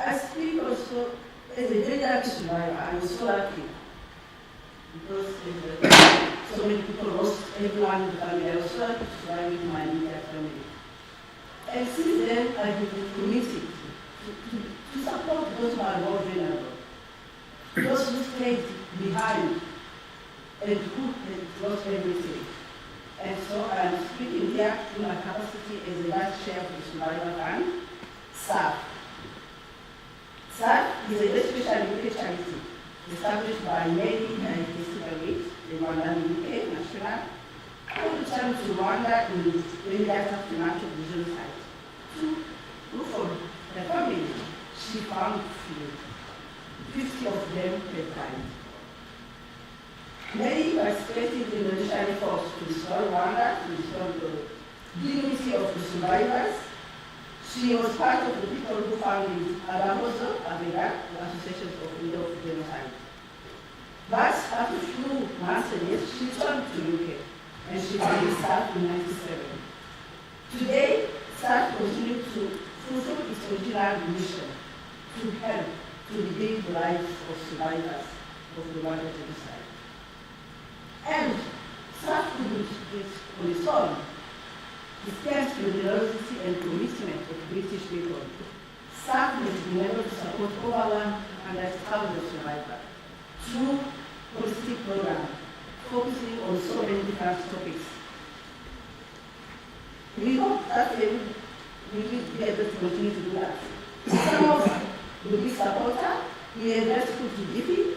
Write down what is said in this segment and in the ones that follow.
I speak also as a very lucky survivor. I was so lucky because so many people lost everyone in the family. I was so lucky to survive with my immediate family. And since then, I have been committed to support those who are more vulnerable, those who stayed behind and who had lost everything. And so I'm speaking here in my capacity as a vice chair of the Survivor Fund, SAF. SAF is a very special UK charity established by many festivals in Rwanda and UK national, who returned to Rwanda in the early aftermath of the genocide to look for the family. She found few. 50 of them had died. Many participated in the military force to restore Rwanda, to restore the dignity of the survivors. She was part of the people who founded Alamoso, Aveda, the Association of Widows of Genocide. But after a few months and years, she returned to UK, and she joined SAF in 1997. Today, SAF continues to fulfill its original mission to help to rebuild the lives of survivors of the Rwanda genocide. And SAF couldn't do this on its own. It thanks to the generosity and commitment of British people. SAF has been able to support over 100,000 survivors through holistic programs focusing on so many different topics. We hope that we will be able to continue to do that. Some of the big supporter, we are grateful to DP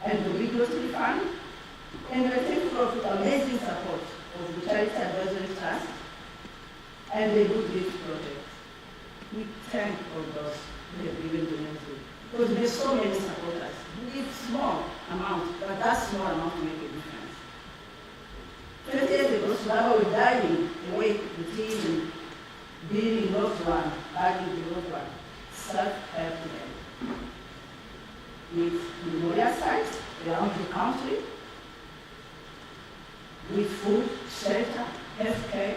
and the Big Grocery Fund, and we are thankful for the amazing support of the Charity Advisory Trust and the Good Gift Project. We thank all those who have given donations, because there are so many supporters. We give small amount, but that small amount makes a difference. 20 years ago, survivors were dying away the team and being loved one, bagging the loved one. Self-help them. With memorial sites around the country, with food, shelter, healthcare.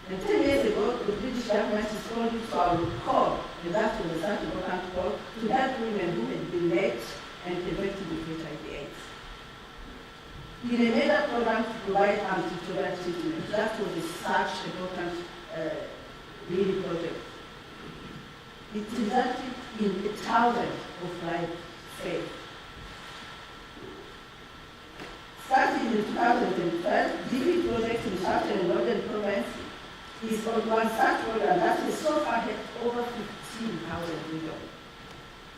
And 10 years ago, the British government responded to our call, and that was such an important call, to help women who had been raped and infected with HIV/AIDS. We made a program to provide anti-tubercular treatment. That was such an important really project. It resulted in thousands of lives saved. Starting in 2012, DP project in Southern and Northern Province is on one such program that has so far helped over 15,000 people.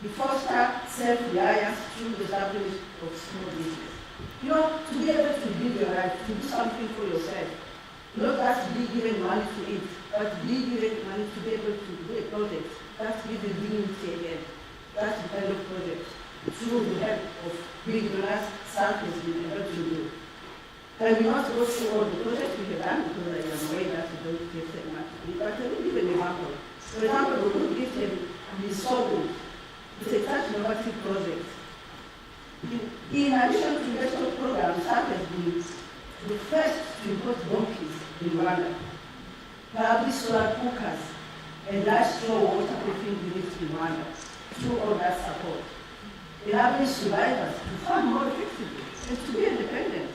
We foster self-reliance through the establishment of small business. You know, to be able to live your life, to do something for yourself, not just be given money to eat, but be given money to be able to do a project that gives you dignity again. That's the kind of project through the help of big donors, SAF has been able to do. I will not go through all the projects we have done because I am aware that we don't give them much money, but I will give an example. For example, the good gift is so good. It's a such innovative project. In addition to the export program, SAF has been the first to import donkeys in Rwanda, public solar cookers, and large straw waterproofing units in Rwanda through all that support, enabling survivors to farm more effectively and to be independent.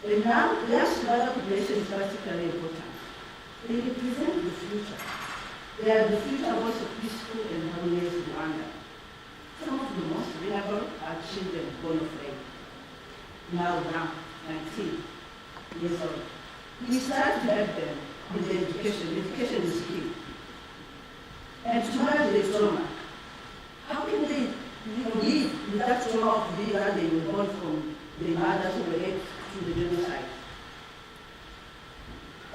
And now, the young survivor population is particularly important. They represent the future. They are the future voice of peaceful and harmonious Rwanda. Some of the most vulnerable are children born of rape. Now, 19 years old. We start to help them with the education. Education is key. And to manage the trauma. How can they live with that trauma of being that they were born from the mothers who were raped through the genocide?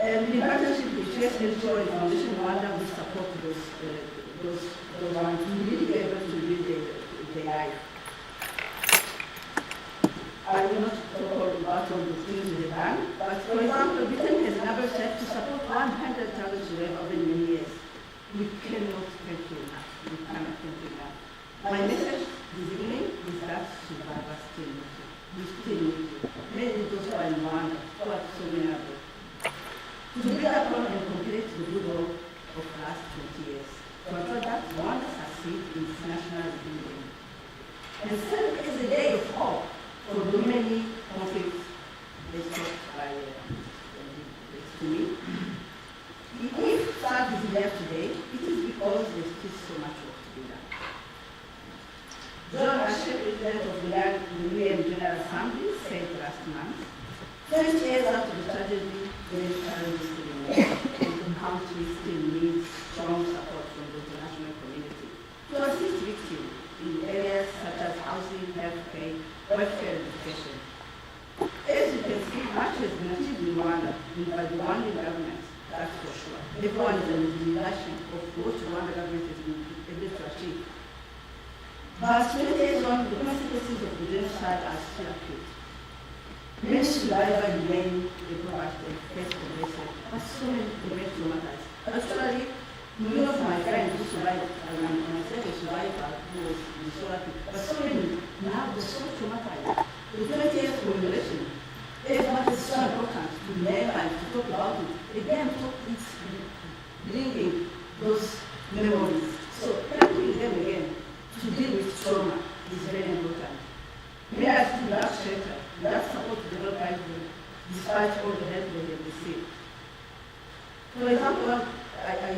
And in partnership with Chase NGO and Foundation Rwanda, we support those ones to really be able to live their life. I will not talk about all the things we have done, but for example, Britain has never said to support 100,000 children over many years. We cannot thank you enough. We cannot thank you enough. My message this evening is that survivors still need you. We still need you. Many of those who are in Rwanda, who are so vulnerable. To build upon and complete the good work of the last 20 years. to ensure that Rwanda succeeds in its national building. And still is a day of hope for the many conflicts discussed by to me. If SAD is here today, it is because there's still so much work to be done. John Ashe, President of the UN General Assembly, said last month, 20 years after the tragedy, there is currently still in war, and the country still needs strong support from the international community to assist victims in areas such as housing, healthcare, welfare, and education. As you can see, much has been achieved in Rwanda by the Rwandan government, that's for sure. Everyone is in the relation of what the Rwanda government has been able to achieve. But 20 years on, the consequences of the genocide are still acute. Many survivors remain deprived and face progression, but so many remain traumatized. Actually, many of my friends who survived, and myself a survivor who was in Sorapi, but so many now they're so traumatized. The 20 years commemoration, it's what is so important to remember and to talk about it. Again, it's bringing those memories. So helping them again to deal with trauma is very important. We are still without shelter, without support to develop livelihood, despite all the help they have received. For example, I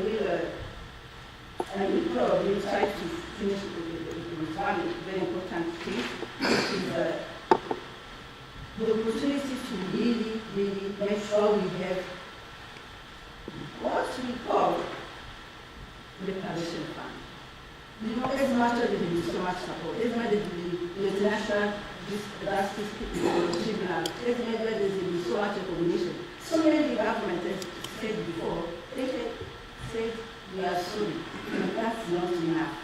will probably try to finish with one very important thing, which is the opportunity to really make sure we have what we call the reparation fund. You know, as much as there is so much support, as much as the international justice tribunal, as much as there is so much recognition, so many governments have said before, they said we are sorry, and that's not enough.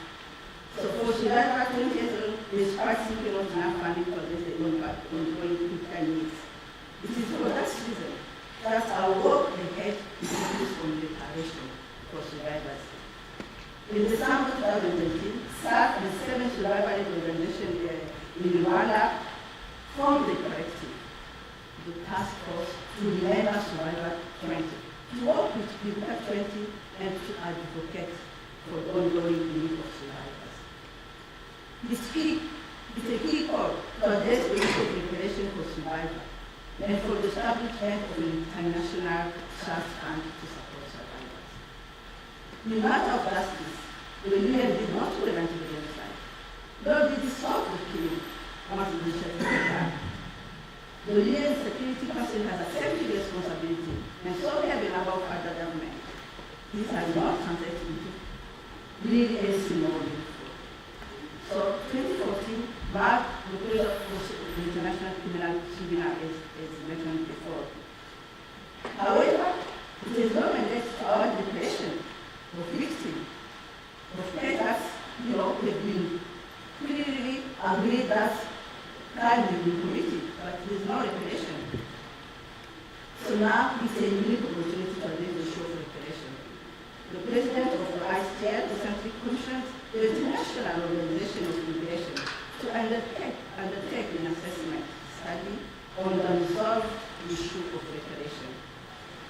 So for Sudan, 20 years ago, there's quite simply not enough funding for this ongoing critical needs. It is for that reason that our work ahead is focused on reparation for survivors. In December 2013, SAC and 7 survivor organizations in Rwanda formed the collective, the task force to remember Survivor 20, to work with Kwibuka 20 and to advocate for the ongoing need of survivors. It's a key call to address the issue of reparation for survivors and for the establishment of an international trust fund to support survivors. In the matter of justice, the UN did not tolerate the genocide. Nor did it stop the killing once the genocide began. The UN Security Council has accepted responsibility, and so have a number of other governments. This has not translated into really anything more meaningful. So 2014 marked the close of the International Criminal Tribunal as mentioned before. However, it is not mandate to our depression of victims, of cases, have been clearly agreed that crime will be committed, but there is no reparation. So now it's a unique opportunity to address the issue of reparation. The president of the ICL recently commissioned the International Organization of Immigration to undertake an assessment study on the resolved issue of reparation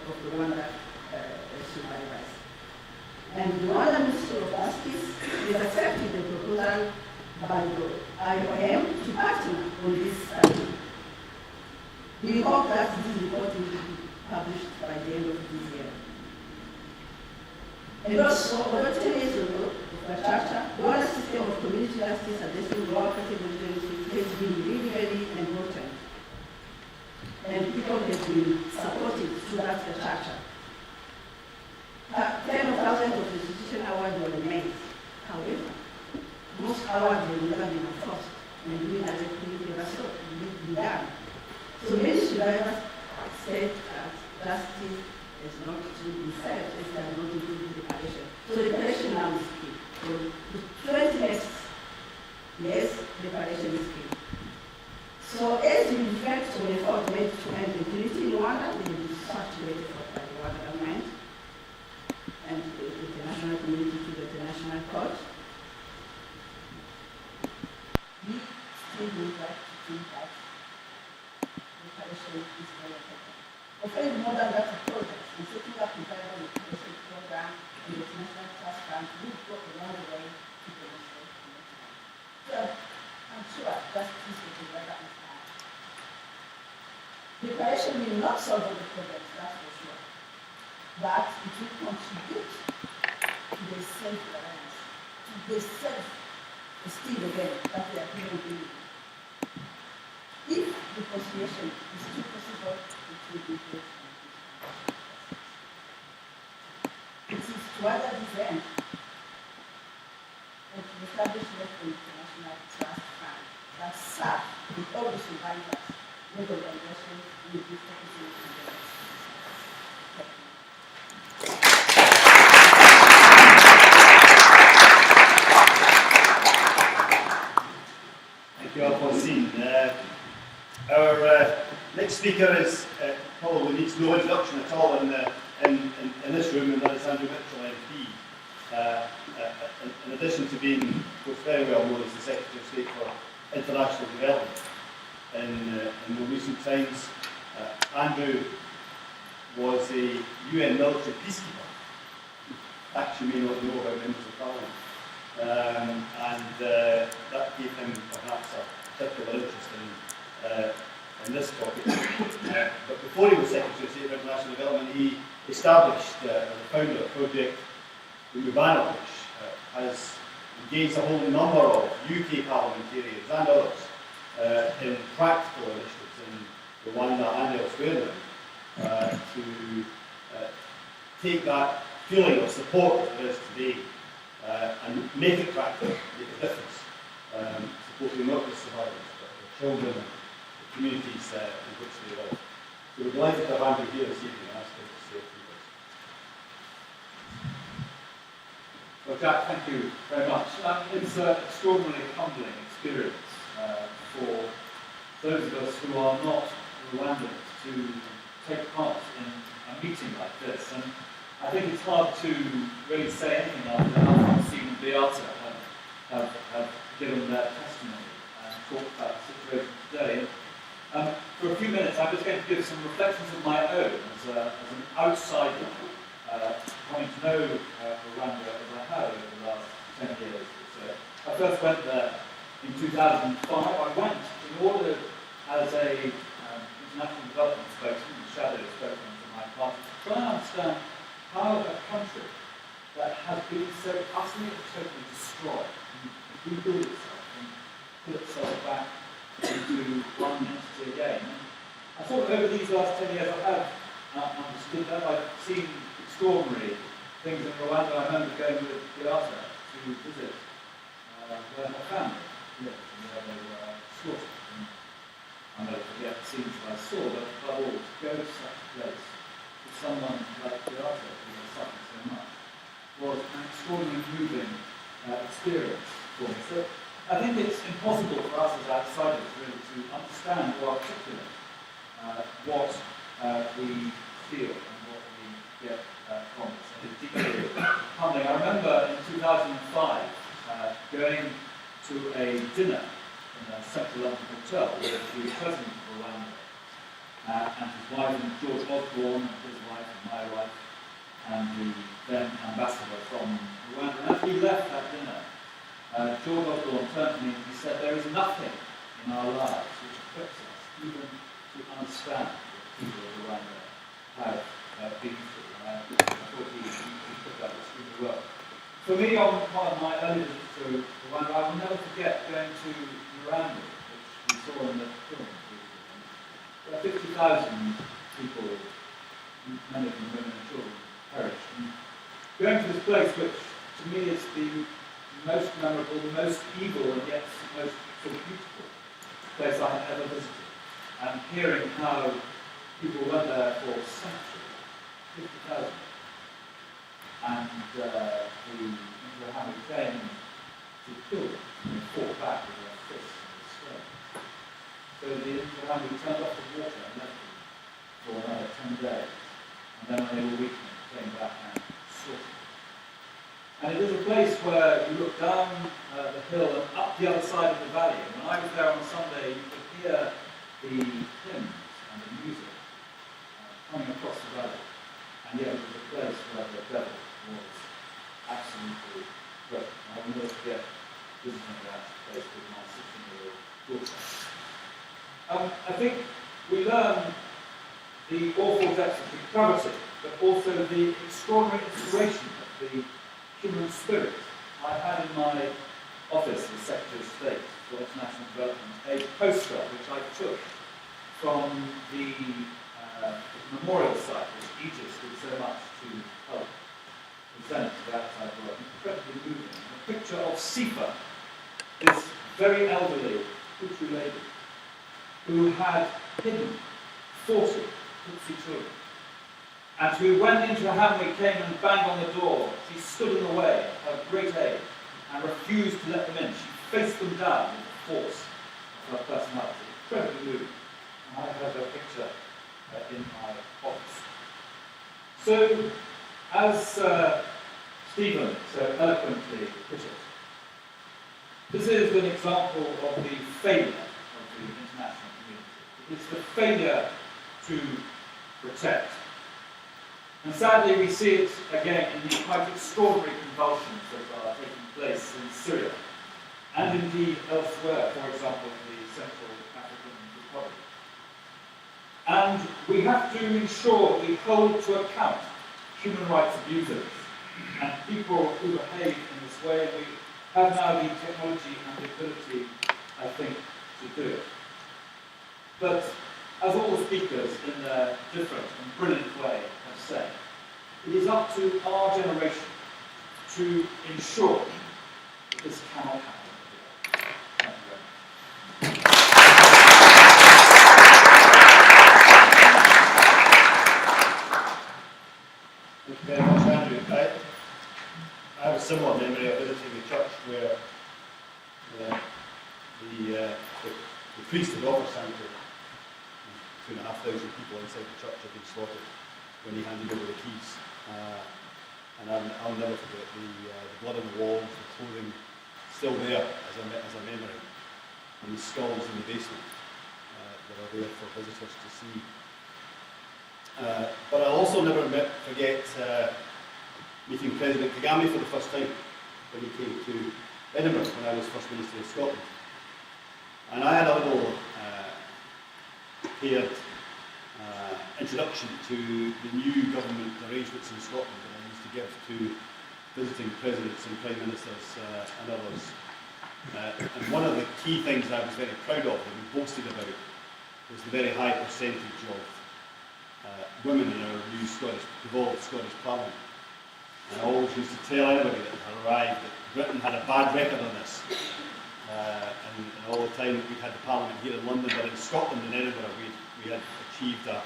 of the Rwanda survivors. And the Rwanda Ministry of Justice has accepted the proposal by the IOM to partner on this study. We hope that this report will be published by the end of this year. And also, over 10 years ago, the Charter, the Rwanda system of community justice addressing Rwanda categories has been really very important. And people have been supported throughout the Charter. 10,000 of institutional awards were made. However, most awards have never been enforced, and we have never so be done. So many survivors said that justice is not to be served, it does not include reparation. So reparation now is key. So the 20 next years, reparation is key. So as we reflect on the effort made to end impunity in Rwanda, there is such great effort by the Rwanda government and the international community to the international court. We still would like to think that reparation is very important. Of course, more than that, progress in setting up the viable reparation program in the international trust fund solve all the problems, that's for sure. But it will contribute to the self-reliance, to the self-esteem again that we are human beings. If reconciliation is still possible, it will be great. It is to other this end and to establish an international trust fund that serve with all the survivors, not organizations with this focusing on the Thank you, Alphonsine. Our next speaker is probably needs no introduction at all in this room, and that is Andrew Mitchell, MP. In addition to being very well known as the Secretary of State for International Development in more recent times, Andrew was a UN military peacekeeper. Actually, may not know about members of Parliament. That gave him perhaps a particular interest in this topic. But before he was Secretary of State for International Development, he established the founder of Project Kwibuka, which has engaged a whole number of UK parliamentarians and others in practical initiatives in Rwanda and elsewhere now to take that feeling of support that there is today and make it practical, make a difference, supporting not just survivors, but the children and the communities in which they live. So we're delighted to have Andrew here this evening and ask him to say a few words. Well, Jack, thank you very much. It's an extraordinarily humbling experience for those of us who are not Rwandans to take part in a meeting like this. And I think it's hard to really say anything after Alphonsine and Beata have given their testimony and talked about the situation today. For a few minutes, I'm just going to give some reflections of my own as an outsider, coming to know Rwanda as I have over the last 10 years or so. I first went there in 2005. I went in order as a international development spokesman, shadow spokesman for my party, to try and understand how a country that has been so utterly and totally destroyed and rebuild itself and put itself back into one entity again. And I thought over these last 10 years I have understood that. I've seen extraordinary things in Rwanda. I remember going with Beata to visit where her family lived and where they were slaughtered. And I'll never forget the scenes that I saw, but above all, to go to such a place with someone like Beata, who has suffered so much, was an extraordinarily moving experience for me. So I think it's impossible for us as outsiders really to understand or articulate what we feel and what we get from it. And it's deeply humbling. I remember in 2005 going to a dinner in a central London hotel with the president of Rwanda and his wife, and George Osborne, and his wife, and my wife, and the then ambassador from Rwanda. And as we left that dinner, George Osborne turned to me and he said, "There is nothing in our lives which equips us even to understand what people of Rwanda have been through." And I thought he put that extremely well. For me, on one of my early visits to Rwanda, I will never forget going to Rwanda, which we saw in the film. There are 50,000 people, many of them women and children, perished. And going to this place, which to me is the most memorable, the most evil, and yet the most sort of beautiful place I have ever visited, and hearing how people went there for centuries, 50,000, and the Hamid came to kill them, and they fought back with their fists and stones. So the Hamid turned off the water and left them for another 10 days, and then when they were weakened, came back and slaughtered them. And it is a place where you look down the hill and up the other side of the valley. And when I was there on a Sunday, you could hear the hymns and the music coming across the valley. And yet it was a place where the devil was absolutely present. I will never forget visiting that place with my 16-year-old daughter. I think we learn the awful depths of depravity, but also the extraordinary inspiration of the human spirit. I had in my office as Secretary of State for International Development a postcard which I took from the memorial site which Aegis did so much to help present to the outside world. Incredibly moving. A picture of Sifa, this very elderly Hutu lady, who had hidden 40 Tutsi children, and who went into a hamlet, came and banged on the door. She stood in the way, her great age, and refused to let them in. She faced them down with the force of her personality. Incredibly moving. And I have a picture in my office. So, as Stephen so eloquently put it, this is an example of the failure of the international community. It's the failure to protect. And sadly, we see it again in the quite extraordinary convulsions that are taking place in Syria, and indeed elsewhere, for example, in the Central African Republic. And we have to ensure that we hold to account human rights abusers and people who behave in this way. We have now the technology and the ability, I think, to do it. But as all the speakers in their different and brilliant way have said, it is up to our generation to ensure that this cannot happen. Thank you very much. Thank you very much, Andrew. I have a similar memory of visiting a church where the priest had offered sanctuary. 2,500 people inside the church had been slaughtered when he handed over the keys. And I'll never forget the blood on the walls, the clothing still there as a memory, and the skulls in the basement that are there for visitors to see. But I'll also never forget meeting President Kagame for the first time when he came to Edinburgh when I was First Minister of Scotland. And I had a little prepared introduction to the new government arrangements in Scotland that I used to give to visiting presidents and prime ministers and others. And one of the key things I was very proud of and boasted about was the very high percentage of women in our new devolved Scottish Parliament. And I always used to tell anybody that had arrived that Britain had a bad record on this. And all the time that we'd had the Parliament here in London, but in Scotland and Edinburgh we had achieved a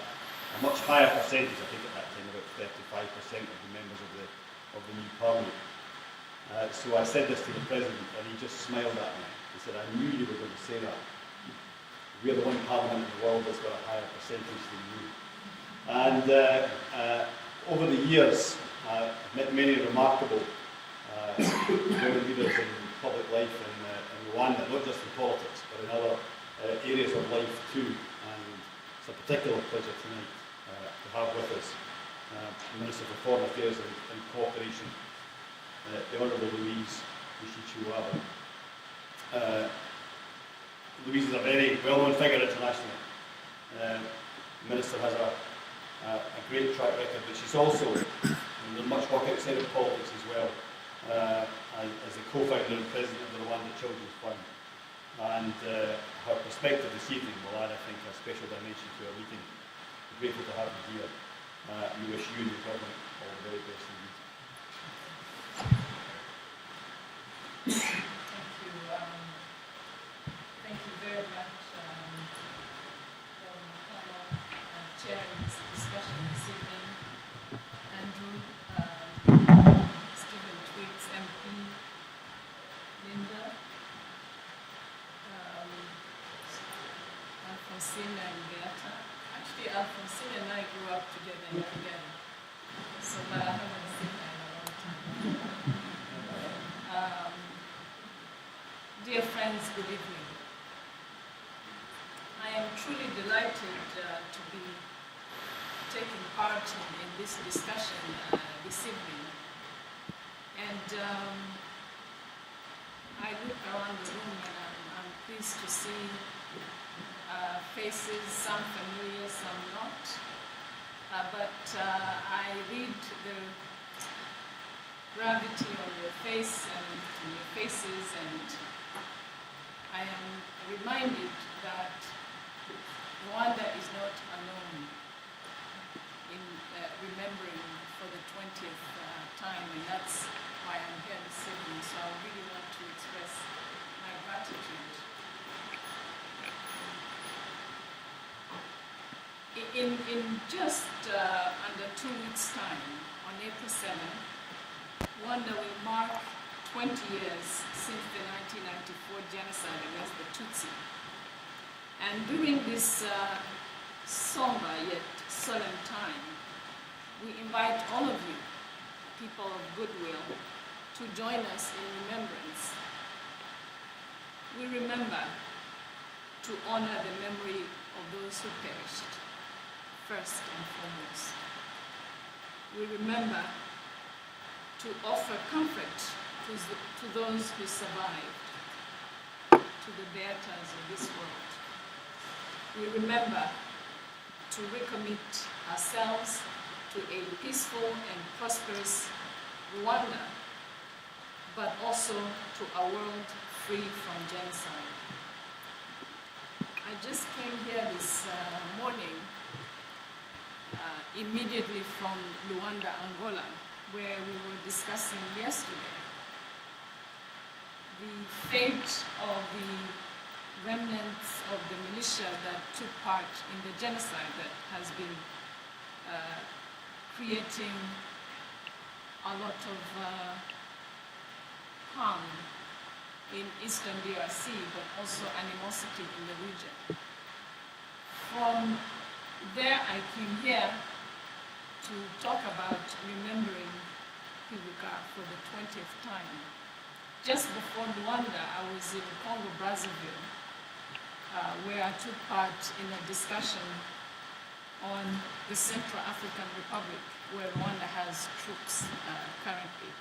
much higher percentage, I think at that time about 35% of the members of the new Parliament. So I said this to the President and he just smiled at me. He said, I knew you were going to say that. We're the one Parliament in the world that's got a higher percentage than you. And over the years, I've met many remarkable women leaders in public life in Rwanda, not just in politics, but in other areas of life too. And it's a particular pleasure tonight to have with us the Minister for Foreign Affairs and Cooperation, the Honourable Louise Mushikiwabo. Louise is a very well-known figure internationally. The Minister has a great track record, but she's also done much work outside of politics as well, as the co-founder and president of the Rwanda Children's Fund. And her perspective this evening will add, I think, a special dimension to our meeting. We're grateful to have you here. We wish you and your government all the very best indeed. Thank you very much for chairing this discussion this evening. Andrew, Stephen Twiggs, MP, Linda, Alphonsine and Beata. Actually, Alphonsine and I grew up together in Uganda, so but I haven't seen her in a long time. Dear friends, good evening. I am truly delighted to be taking part in this discussion this evening. And I look around the room and I'm pleased to see faces, some familiar, some not. but I read the gravity on your face and on your faces, and I am reminded that Rwanda is not alone in remembering for the 20th time, and that's why I'm here this evening. So I really want to express my gratitude. In just under 2 weeks' time, on April 7th, Rwanda will mark 20 years since the 1994 genocide against the Tutsi. And during this somber yet solemn time, we invite all of you, people of goodwill, to join us in remembrance. We remember to honor the memory of those who perished, first and foremost. We remember to offer comfort to those who survived, to the beaters of this world. We remember to recommit ourselves to a peaceful and prosperous Rwanda, but also to a world free from genocide. I just came here this morning, immediately from Luanda, Angola, where we were discussing yesterday the fate of the remnants of the militia that took part in the genocide that has been creating a lot of harm in eastern DRC, but also animosity in the region. From there, I came here to talk about remembering Kwibuka for the 20th time. Just before Luanda, I was in Congo, Brazzaville, where I took part in a discussion on the Central African Republic, where Rwanda has troops currently.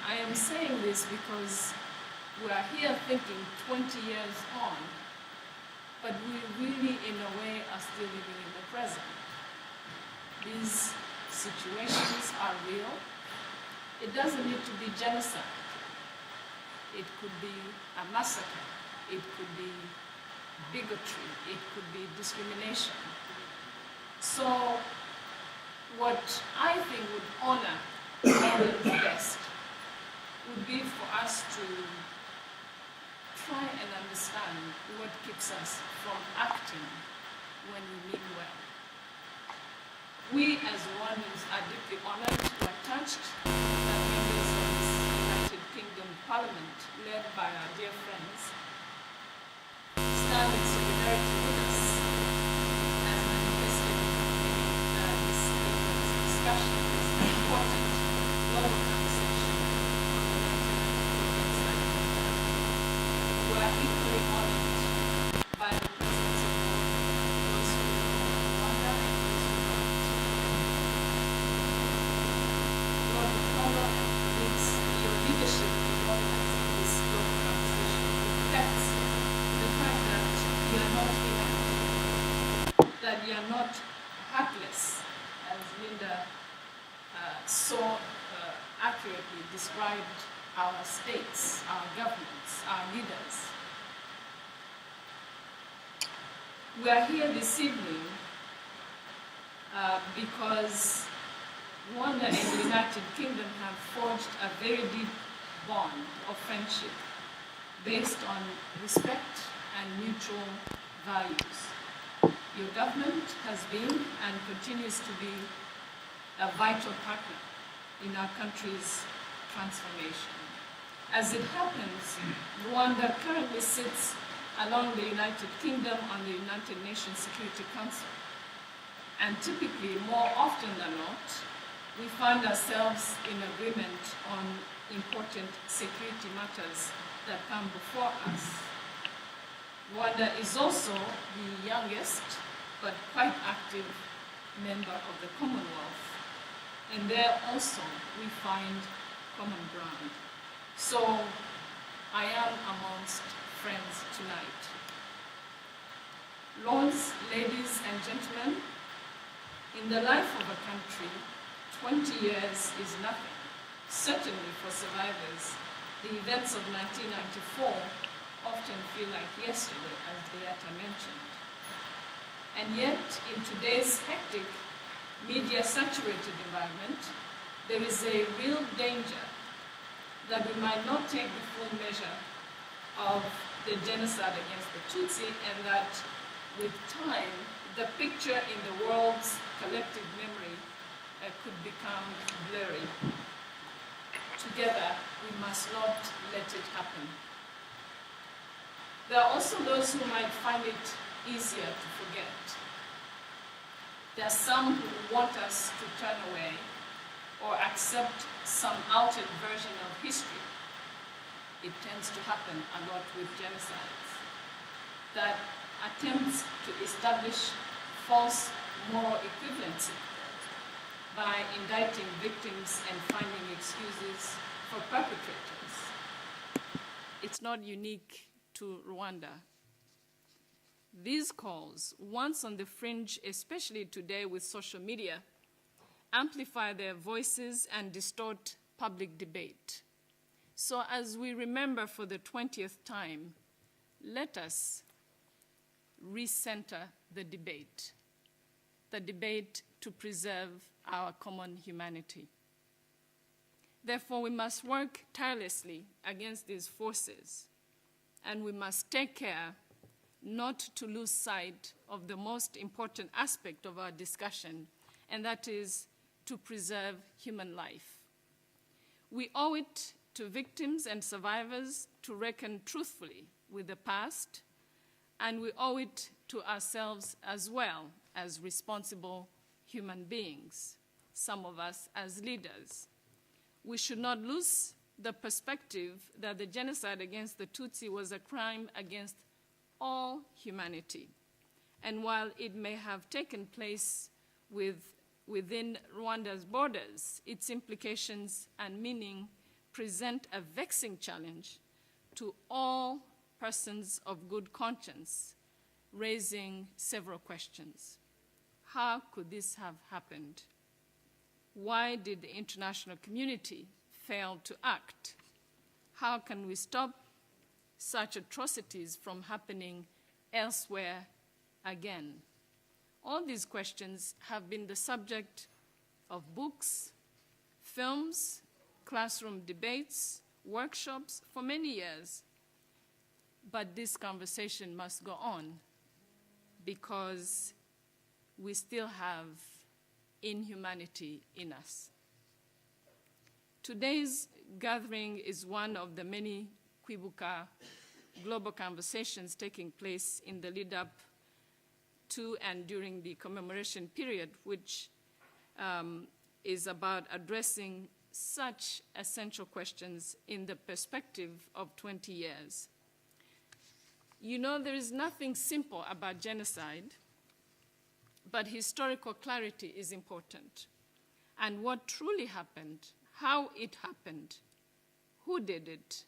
I am saying this because we are here thinking 20 years on, but we really, in a way, are still living in the present. These situations are real. It doesn't need to be genocide. It could be a massacre. It could be bigotry. It could be discrimination. So what I think would honor Rwandans best would be for us to try and understand what keeps us from acting when we mean well. We as Rwandans are deeply honored, we are touched that members of this United Kingdom Parliament, led by our dear friends, stand in solidarity with us as manifested in this evening's discussion. This important global conversation on the 1994 genocide. We are equally honored by the presence of those who know Rwanda and those who don't. Lord Mukono and Prince, your leadership in organizing this global conversation reflects the fact that you are not ignorant, that you are not heartless, as Linda so accurately described our states, our governments, our leaders. We are here this evening because Rwanda and the United Kingdom have forged a very deep bond of friendship based on respect and mutual values. Your government has been and continues to be a vital partner in our country's transformation. As it happens, Rwanda currently sits along the United Kingdom on the United Nations Security Council. And typically, more often than not, we find ourselves in agreement on important security matters that come before us. Rwanda is also the youngest, but quite active member of the Commonwealth. And there also we find common ground. So I am amongst friends tonight. Lords, ladies, and gentlemen, In the life of a country, 20 years is nothing. Certainly for survivors, the events of 1994 often feel like yesterday, as Beata mentioned. And yet, in today's hectic, media-saturated environment, there is a real danger that we might not take the full measure of the genocide against the Tutsi, and that with time, the picture in the world's collective memory could become blurry. Together, we must not let it happen. There are also those who might find it easier to forget. There are some who want us to turn away or accept some altered version of history. It tends to happen a lot with genocides. That attempts to establish false moral equivalency by indicting victims and finding excuses for perpetrators. It's not unique to Rwanda. These calls, once on the fringe, especially today with social media, amplify their voices and distort public debate. So as we remember for the 20th time, let us recenter the debate to preserve our common humanity. Therefore, we must work tirelessly against these forces, and we must take care not to lose sight of the most important aspect of our discussion, and that is to preserve human life. We owe it to victims and survivors to reckon truthfully with the past, and we owe it to ourselves as well as responsible human beings, some of us as leaders. We should not lose the perspective that the genocide against the Tutsi was a crime against all humanity. And while it may have taken place within Rwanda's borders, its implications and meaning present a vexing challenge to all persons of good conscience, raising several questions. How could this have happened? Why did the international community fail to act? How can we stop such atrocities from happening elsewhere again? All these questions have been the subject of books, films, classroom debates, workshops for many years. But this conversation must go on because we still have inhumanity in us. Today's gathering is one of the many Kwibuka global conversations taking place in the lead up to and during the commemoration period, which is about addressing such essential questions in the perspective of 20 years. You know, there is nothing simple about genocide, but historical clarity is important. And what truly happened, how it happened, who did it,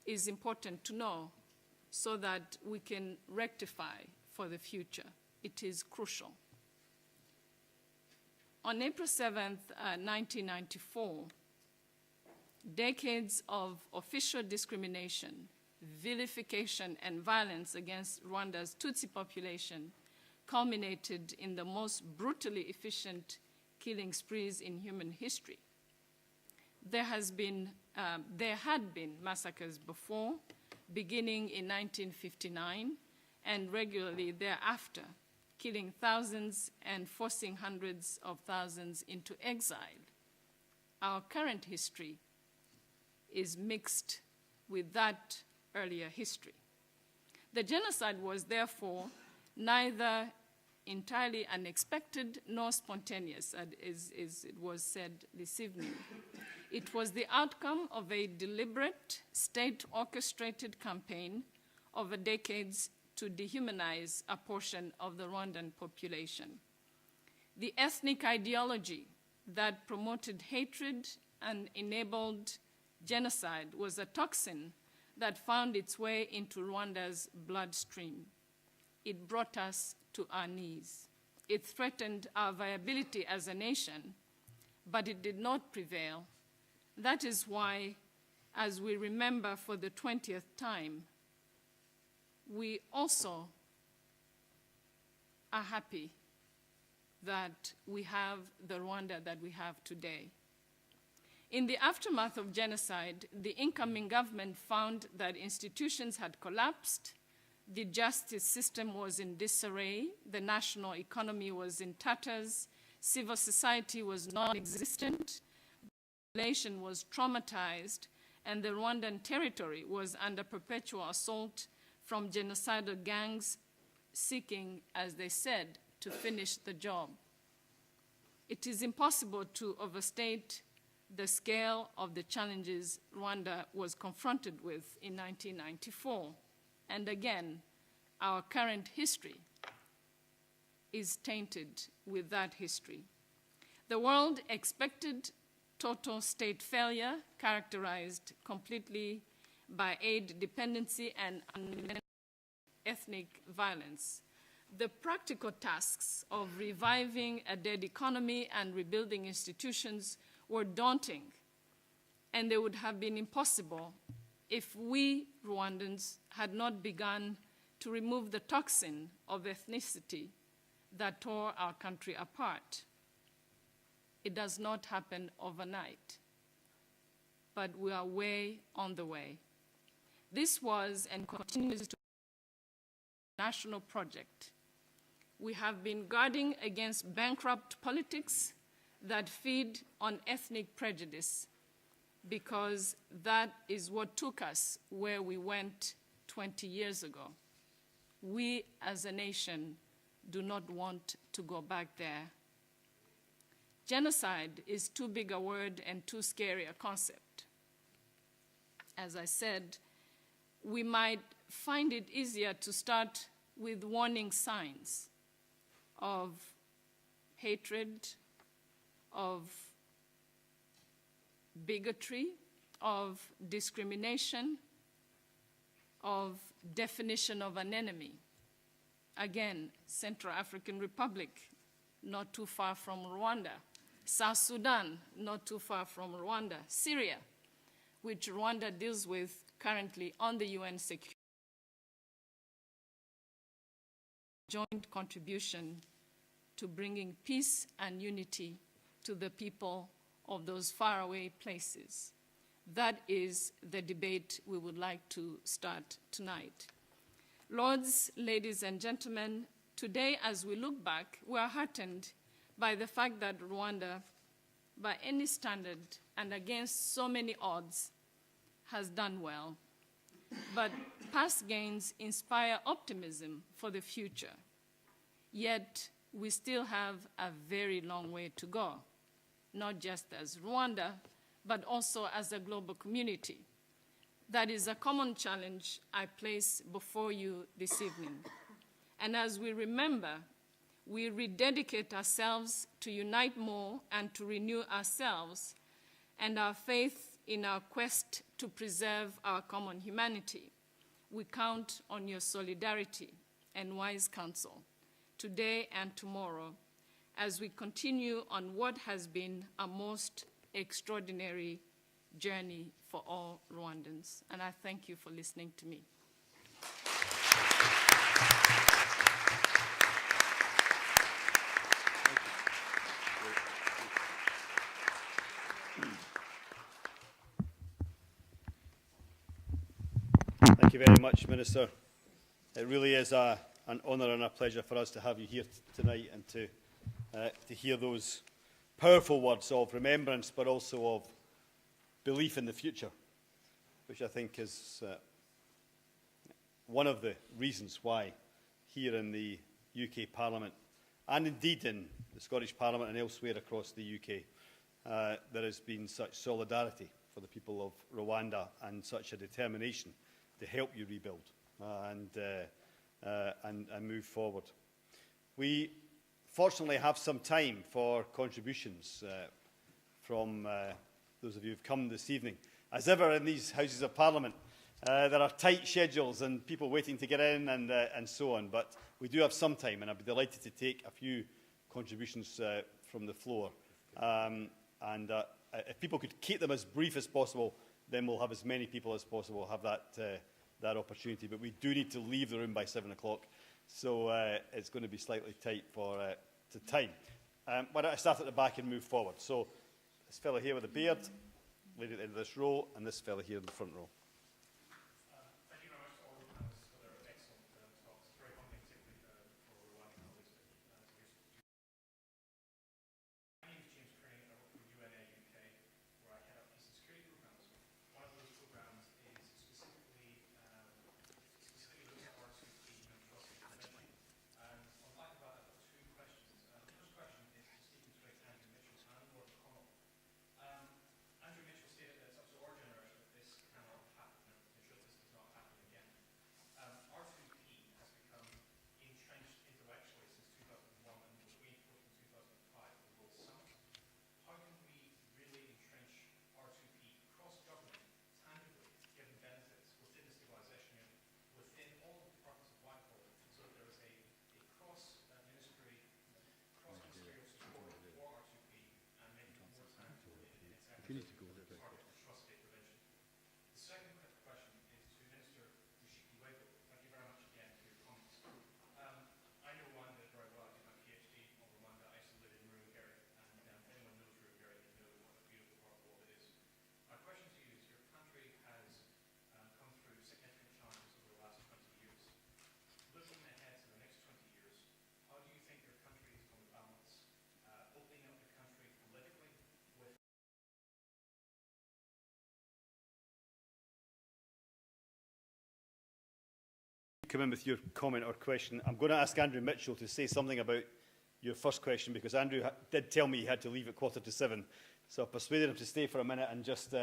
is important to know so that we can rectify for the future. It is crucial. On April 7th, 1994, decades of official discrimination, vilification, and violence against Rwanda's Tutsi population culminated in the most brutally efficient killing sprees in human history. There had been massacres before, beginning in 1959, and regularly thereafter, killing thousands and forcing hundreds of thousands into exile. Our current history is mixed with that earlier history. The genocide was therefore neither entirely unexpected nor spontaneous, as it was said this evening. It was the outcome of a deliberate, state-orchestrated campaign over decades to dehumanize a portion of the Rwandan population. The ethnic ideology that promoted hatred and enabled genocide was a toxin that found its way into Rwanda's bloodstream. It brought us to our knees. It threatened our viability as a nation, but it did not prevail. That is why, as we remember for the 20th time, we also are happy that we have the Rwanda that we have today. In the aftermath of genocide, the incoming government found that institutions had collapsed, the justice system was in disarray, the national economy was in tatters, civil society was non-existent, the population was traumatized, and the Rwandan territory was under perpetual assault from genocidal gangs seeking, as they said, to finish the job. It is impossible to overstate the scale of the challenges Rwanda was confronted with in 1994. And again, our current history is tainted with that history. The world expected total state failure, characterized completely by aid dependency and ethnic violence. The practical tasks of reviving a dead economy and rebuilding institutions were daunting, and they would have been impossible if we Rwandans had not begun to remove the toxin of ethnicity that tore our country apart. It does not happen overnight, but we are way on the way. This was and continues to be a national project. We have been guarding against bankrupt politics that feed on ethnic prejudice, because that is what took us where we went 20 years ago. We as a nation do not want to go back there. Genocide is too big a word and too scary a concept. As I said, we might find it easier to start with warning signs of hatred, of bigotry, of discrimination, of definition of an enemy. Again, Central African Republic, not too far from Rwanda. South Sudan, not too far from Rwanda. Syria, which Rwanda deals with currently on the UN Security joint contribution to bringing peace and unity to the people of those faraway places. That is the debate we would like to start tonight. Lords, ladies, and gentlemen, today as we look back, we are heartened by the fact that Rwanda, by any standard and against so many odds, has done well. But past gains inspire optimism for the future. Yet, we still have a very long way to go, not just as Rwanda, but also as a global community. That is a common challenge I place before you this evening. And as we remember, we rededicate ourselves to unite more and to renew ourselves and our faith in our quest to preserve our common humanity. We count on your solidarity and wise counsel today and tomorrow as we continue on what has been a most extraordinary journey for all Rwandans. And I thank you for listening to me. Thank you very much, Minister. It really is an honour and a pleasure for us to have you here tonight and to hear those powerful words of remembrance, but also of belief in the future, which I think is one of the reasons why here in the UK Parliament, and indeed in the Scottish Parliament and elsewhere across the UK, there has been such solidarity for the people of Rwanda and such a determination to help you rebuild and move forward. We fortunately have some time for contributions from those of you who've come this evening. As ever in these Houses of Parliament, there are tight schedules and people waiting to get in and so on, but we do have some time, and I'd be delighted to take a few contributions from the floor. If people could keep them as brief as possible, then we'll have as many people as possible have that opportunity. But we do need to leave the room by 7 o'clock, so it's going to be slightly tight for to time. Why don't I start at the back and move forward? So this fellow here with the beard, lady at the end of this row, and this fellow here in the front row. Thank you very much to all the panelists for their excellent talks. Very humbling, particularly for Rwanda colleagues. My name is James Crane, and I work for UNA UK, where I head up peace and security programs. One of those programs is specifically looking at R2P and trust information. And on the back of that, I've got two questions. The first question is to Stephen Twigg, Andrew Mitchell, and Lord Connell. Andrew Mitchell stated that it's up to our generation that this cannot happen, and ensure this does not happen again. R2P has become entrenched intellectually since 2001 and was reinforced in 2005 at the World Summit. How can we really entrench R2P cross-government, tangibly, given benefits within the stabilisation unit, within all the departments of Whitehall, so that there is a cross-ministry, cross-ministerial support for R2P and make it more tangible in its efforts to target trust state prevention? The second question is to Minister Kwibuka. Thank you very much again for your comments. I know Rwanda very well. I did my PhD on Rwanda. I used to live in Ruhengeri, and if anyone knows Ruhengeri, they know what a beautiful part of the world it is. My question to you is, your country has come through significant challenges over the last 20 years. Looking ahead to the next 20 years, how do you think your country is going to balance opening up the country politically with Come in with your comment or question. I'm going to ask Andrew Mitchell to say something about your first question, because Andrew did tell me he had to leave at 6:45. So I persuaded him to stay for a minute and just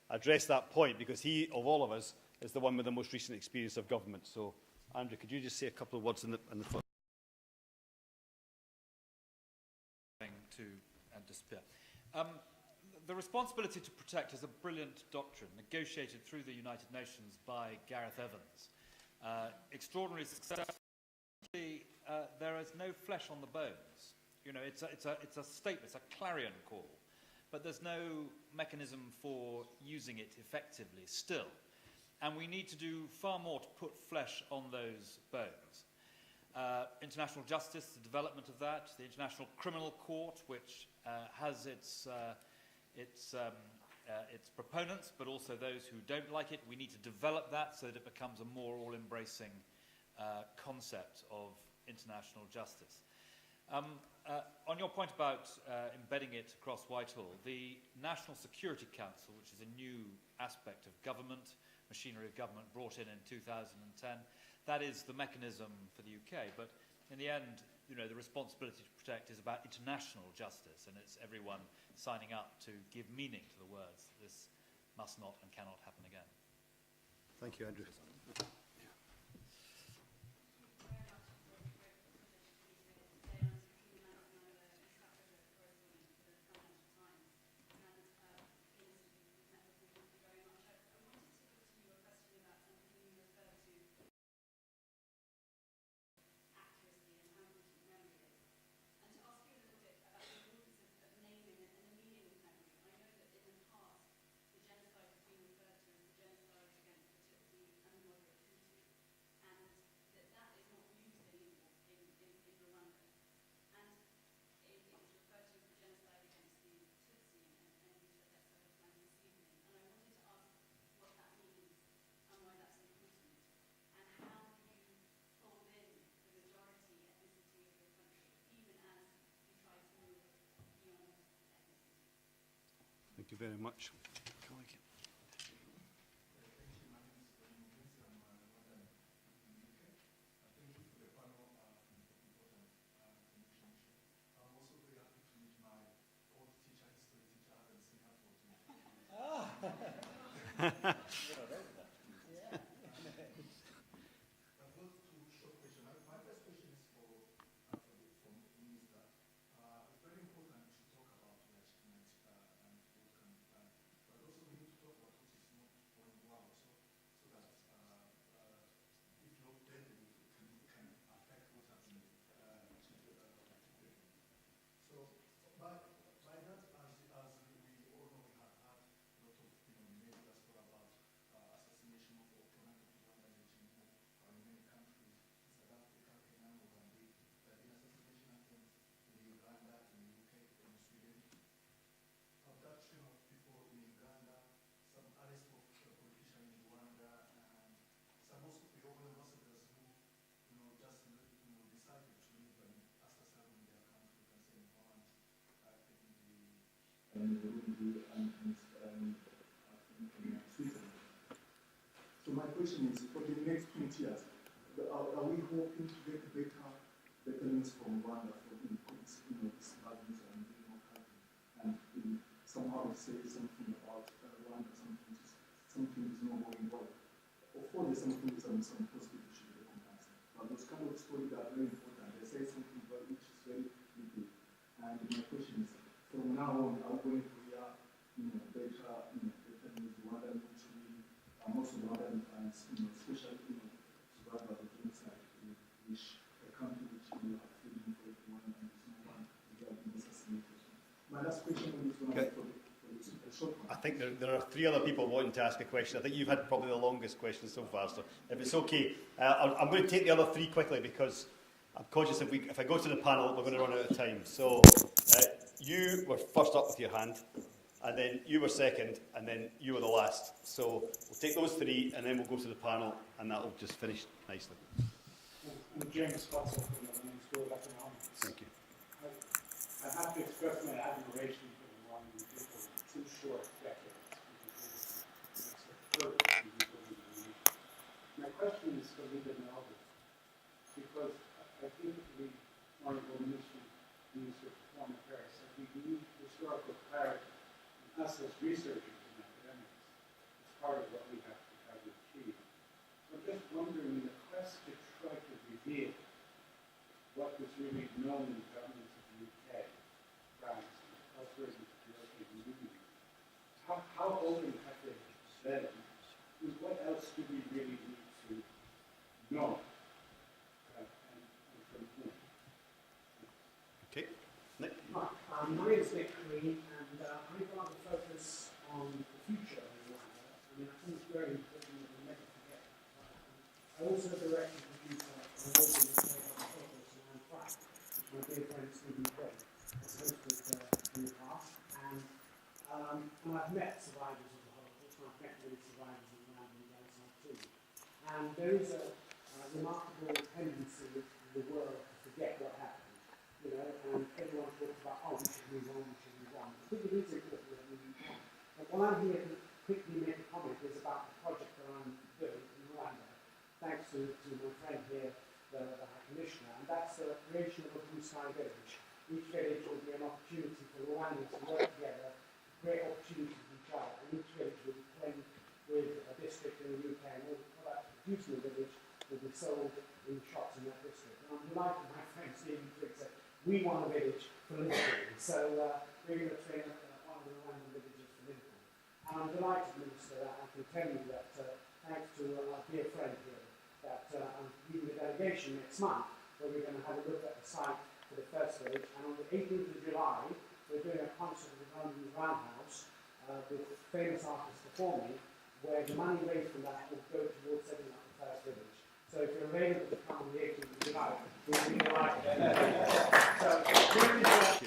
address that point, because he, of all of us, is the one with the most recent experience of government. So, Andrew, could you just say a couple of words in the first? To disappear. The responsibility to protect is a brilliant doctrine negotiated through the United Nations by Gareth Evans. Extraordinarily successful. There is no flesh on the bones. You know, it's a statement, it's a clarion call, but there's no mechanism for using it effectively still. And we need to do far more to put flesh on those bones. International justice, the development of that, the International Criminal Court, which has its proponents, but also those who don't like it. We need to develop that so that it becomes a more all-embracing concept of international justice. On your point about embedding it across Whitehall, the National Security Council, which is a new aspect of government, machinery of government brought in 2010, that is the mechanism for the UK. But in the end, you know, the responsibility to protect is about international justice, and it's everyone signing up to give meaning to the words. This must not and cannot happen again. Thank you, Andrew. Thank you very much. Burundi and Switzerland. So my question is, for the next 20 years, are we hoping to get better news from Rwanda for these values and and somehow say something about Rwanda, something is not going well? Of course, there's something, some positive we should recognize. But those kind of stories are very important. They say something which is very little. And my question is, from now on, are we going to hear, better news, Rwanda mutually, and also Rwanda and, especially, survivors of genocide, which a country which are feeling for everyone and there's no one who have been assassinated. My last question is for the short one. I think there are three other people wanting to ask a question. I think you've had probably the longest question so far, so if it's okay, I'm going to take the other three quickly because I'm conscious if I go to the panel, we're going to run out of time. So you were first up with your hand, and then you were second, and then you were the last. So we'll take those three, and then we'll go to the panel, and that'll just finish nicely. I'm James Scottsell from the London School of Economics. Thank you. I have to express my admiration for the Rwandan people in 2 short decades, which makes it perfect. My question is for Linda and Albert, because I think the Honourable Minister for Foreign Affairs said we need historical clarity. And us as researchers and academics, it's part of what we have to achieve. So I'm just wondering, in the quest to try to reveal what was really known in the governments of the UK, France, and elsewhere in the European Union, how open have they been? And what else do we really need to know? And from whom? Okay. Nick? Hi, my name is Nick Green, and I'd rather focus on the future of Rwanda. I mean, I think it's very important that we never forget. I also direct and produce an award-winning program Focus Around Track, which my dear friend Stephen Craig has hosted in the past. And I've met survivors of the Holocaust, and I've met many survivors of Rwanda and genocide too. And there is a remarkable tendency in the world to forget what happened. And everyone talks about, we should move on, we should move on. I think it is important that we move on. But what I'm here to quickly make a comment is about the project that I'm doing in Rwanda, thanks to my friend here, the High Commissioner, and that's the creation of a blue sky village. Each village will be an opportunity for Rwandans to work together, to create opportunities for each other, and each village will be claimed with a district in the UK, and all the products produced in the village will be sold in the shops in that district. And I'm delighted my friend Stephen Trigg said, we want a village for Liverpool, so we're going to train one of the Rwandan villages for Liverpool. And I'm delighted, Minister, that I can tell you that thanks to our dear friend here, that I'm leading a delegation next month where we're going to have a look at the site for the first village. And on the 18th of July, we're doing a concert at the London Roundhouse with famous artists performing, where the money raised from that will go towards setting up the first village. So if you're available to come on the 18th of July, we'll be delighted. So here is the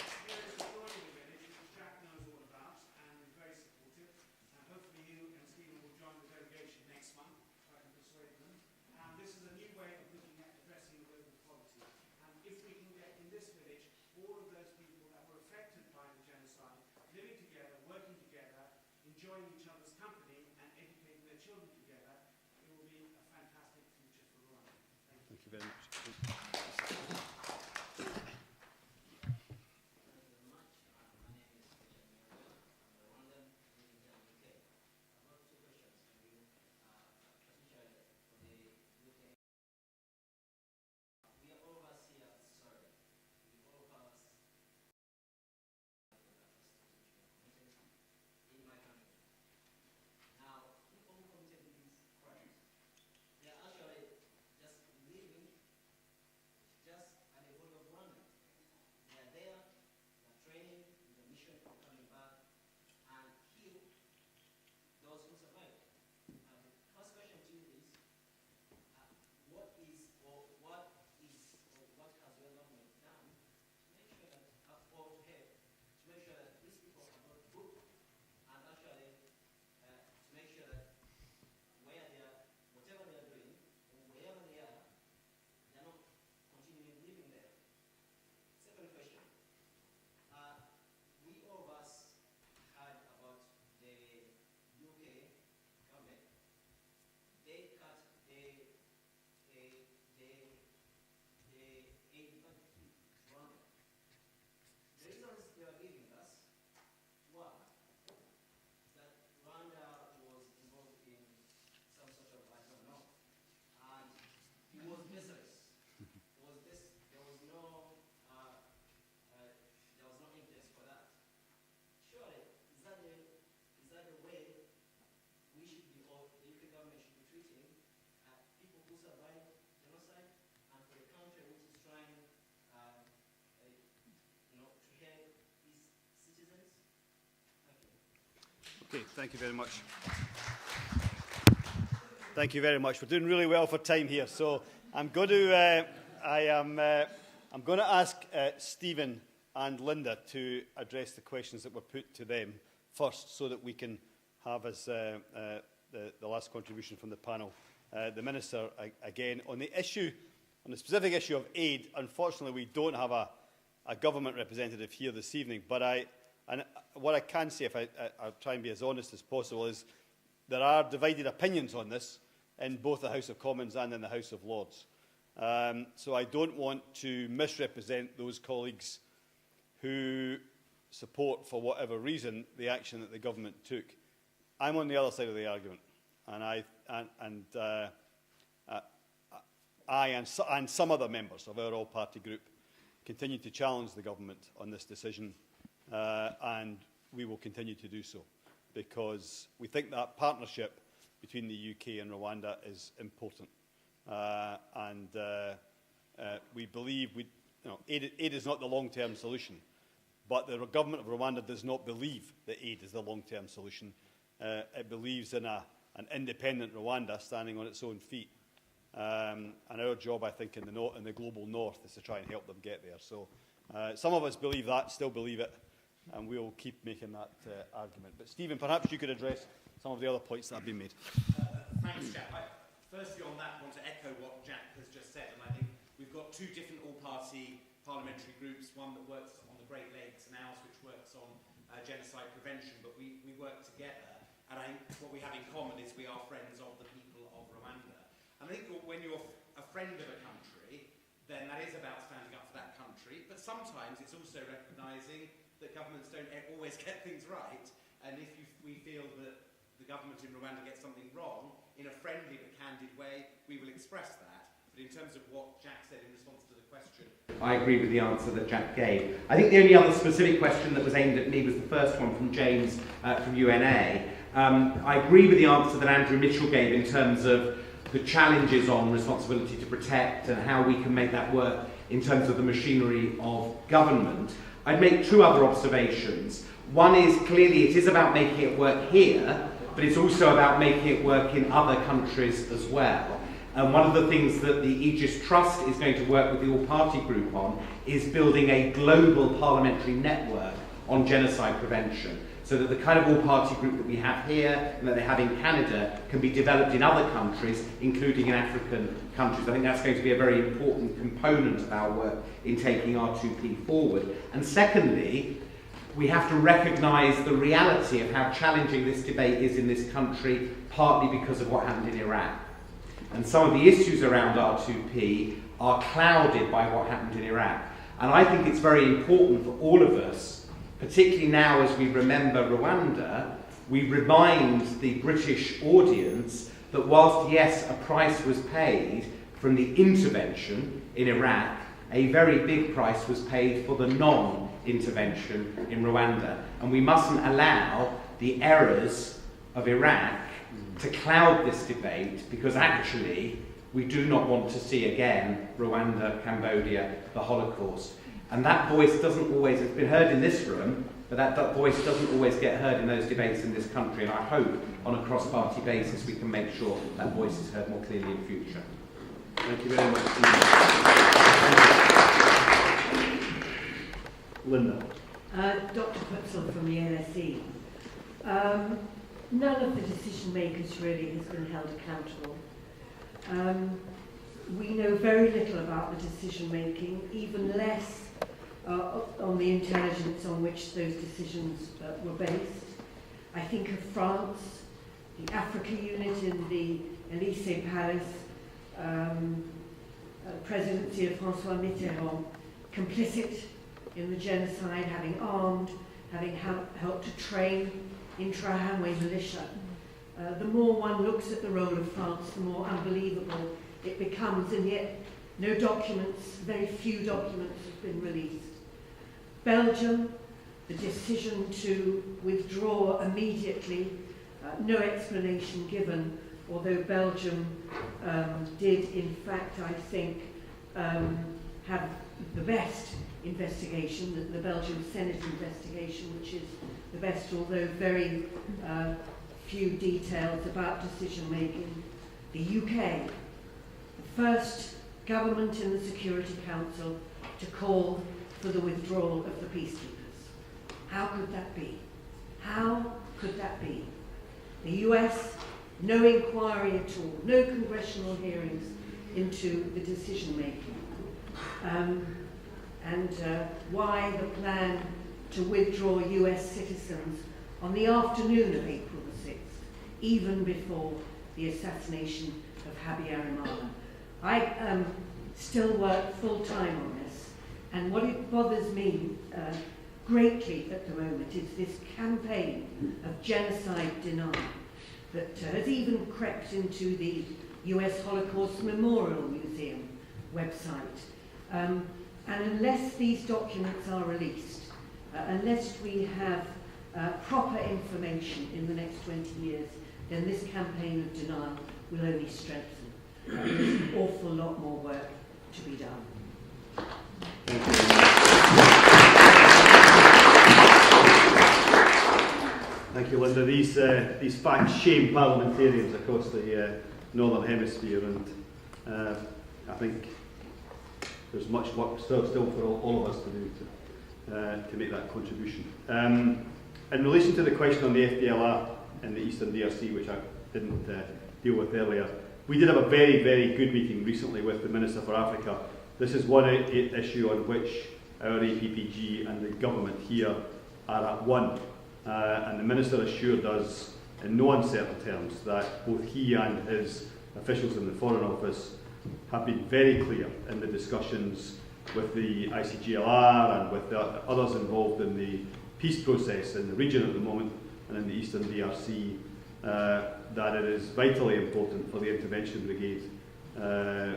village, which Jack knows all about and is very supportive. And hopefully you and Stephen will join the delegation next month, if I can persuade them. And this is a new way of looking at addressing global poverty. And if we can get in this village all of those people that were affected by the genocide, living together, working together, enjoying each other's company, and educating their children together, it will be a fantastic future for Rwanda. Thank you very much. Okay, thank you very much. Thank you very much. We're doing really well for time here, so I'm going to I'm going to ask Stephen and Linda to address the questions that were put to them first, so that we can have as the last contribution from the panel the Minister again on the issue, on the specific issue of aid. Unfortunately, we don't have a government representative here this evening, but what I can say, if I'll try and be as honest as possible, is there are divided opinions on this in both the House of Commons and in the House of Lords. So I don't want to misrepresent those colleagues who support, for whatever reason, the action that the government took. I'm on the other side of the argument, and I and some other members of our all-party group continue to challenge the government on this decision, and we will continue to do so, because we think that partnership between the UK and Rwanda is important. We believe aid is not the long-term solution, but the government of Rwanda does not believe that aid is the long-term solution. It believes in an independent Rwanda standing on its own feet. And our job, I think, in the global north is to try and help them get there. So some of us believe that, still believe it, and we'll keep making that argument. But Stephen, perhaps you could address some of the other points that have been made. Thanks, Jack. Firstly, on that, I want to echo what Jack has just said, and I think we've got two different all-party parliamentary groups, one that works on the Great Lakes and ours which works on genocide prevention, but we work together, and I think what we have in common is we are friends of the people of Rwanda. And I think when you're a friend of a country, then that is about standing up for that country, but sometimes it's also recognising that governments don't always get things right, and if we feel that the government in Rwanda gets something wrong, in a friendly but candid way, we will express that. But in terms of what Jack said in response to the question, I agree with the answer that Jack gave. I think the only other specific question that was aimed at me was the first one from James from UNA. I agree with the answer that Andrew Mitchell gave in terms of the challenges on responsibility to protect and how we can make that work in terms of the machinery of government. I'd make two other observations. One is, clearly it is about making it work here, but it's also about making it work in other countries as well. And one of the things that the Aegis Trust is going to work with the all-party group on is building a global parliamentary network on genocide prevention, so that the kind of all-party group that we have here and that they have in Canada can be developed in other countries, including in African countries. I think that's going to be a very important component of our work in taking R2P forward. And secondly, we have to recognise the reality of how challenging this debate is in this country, partly because of what happened in Iraq. And some of the issues around R2P are clouded by what happened in Iraq. And I think it's very important for all of us, particularly now as we remember Rwanda, we remind the British audience that whilst, yes, a price was paid from the intervention in Iraq, a very big price was paid for the non-intervention in Rwanda. And we mustn't allow the errors of Iraq to cloud this debate, because actually we do not want to see again Rwanda, Cambodia, the Holocaust. And that voice doesn't always, it's been heard in this room, but that voice doesn't always get heard in those debates in this country. And I hope on a cross-party basis we can make sure that voice is heard more clearly in future. Thank you very much. Linda. Dr. Putzel from the NSE. None of the decision makers really has been held accountable. We know very little about the decision making, even less on the intelligence on which those decisions were based. I think of France, the Africa unit in the Élysée Palace, presidency of François Mitterrand, complicit in the genocide, having armed, having helped to train intra-Hanway militia. The more one looks at the role of France, the more unbelievable it becomes, and yet no documents, very few documents have been released. Belgium, the decision to withdraw immediately, no explanation given, although Belgium did in fact, I think, have the best investigation, the Belgian Senate investigation, which is the best, although very few details about decision making. The UK, the first government in the Security Council to call for the withdrawal of the peacekeepers. How could that be? How could that be? The US, no inquiry at all, no congressional hearings into the decision making. Why the plan to withdraw US citizens on the afternoon of April the 6th, even before the assassination of Habyarimana. I still work full-time on this, and what it bothers me greatly at the moment is this campaign of genocide denial that has even crept into the US Holocaust Memorial Museum website. And unless these documents are released, unless we have proper information in the next 20 years, then this campaign of denial will only strengthen. There's an awful lot more work to be done. Thank you, Linda. These facts shame parliamentarians across the Northern Hemisphere, and I think there's much work still for all of us to do to make that contribution. In relation to the question on the FDLR in the Eastern DRC, which I didn't deal with earlier, we did have a very, very good meeting recently with the Minister for Africa. This is one issue on which our APPG and the government here are at one. And the Minister assured us in no uncertain terms that both he and his officials in the Foreign Office have been very clear in the discussions with the ICGLR and with the others involved in the peace process in the region at the moment and in the Eastern DRC, that it is vitally important for the intervention brigade, the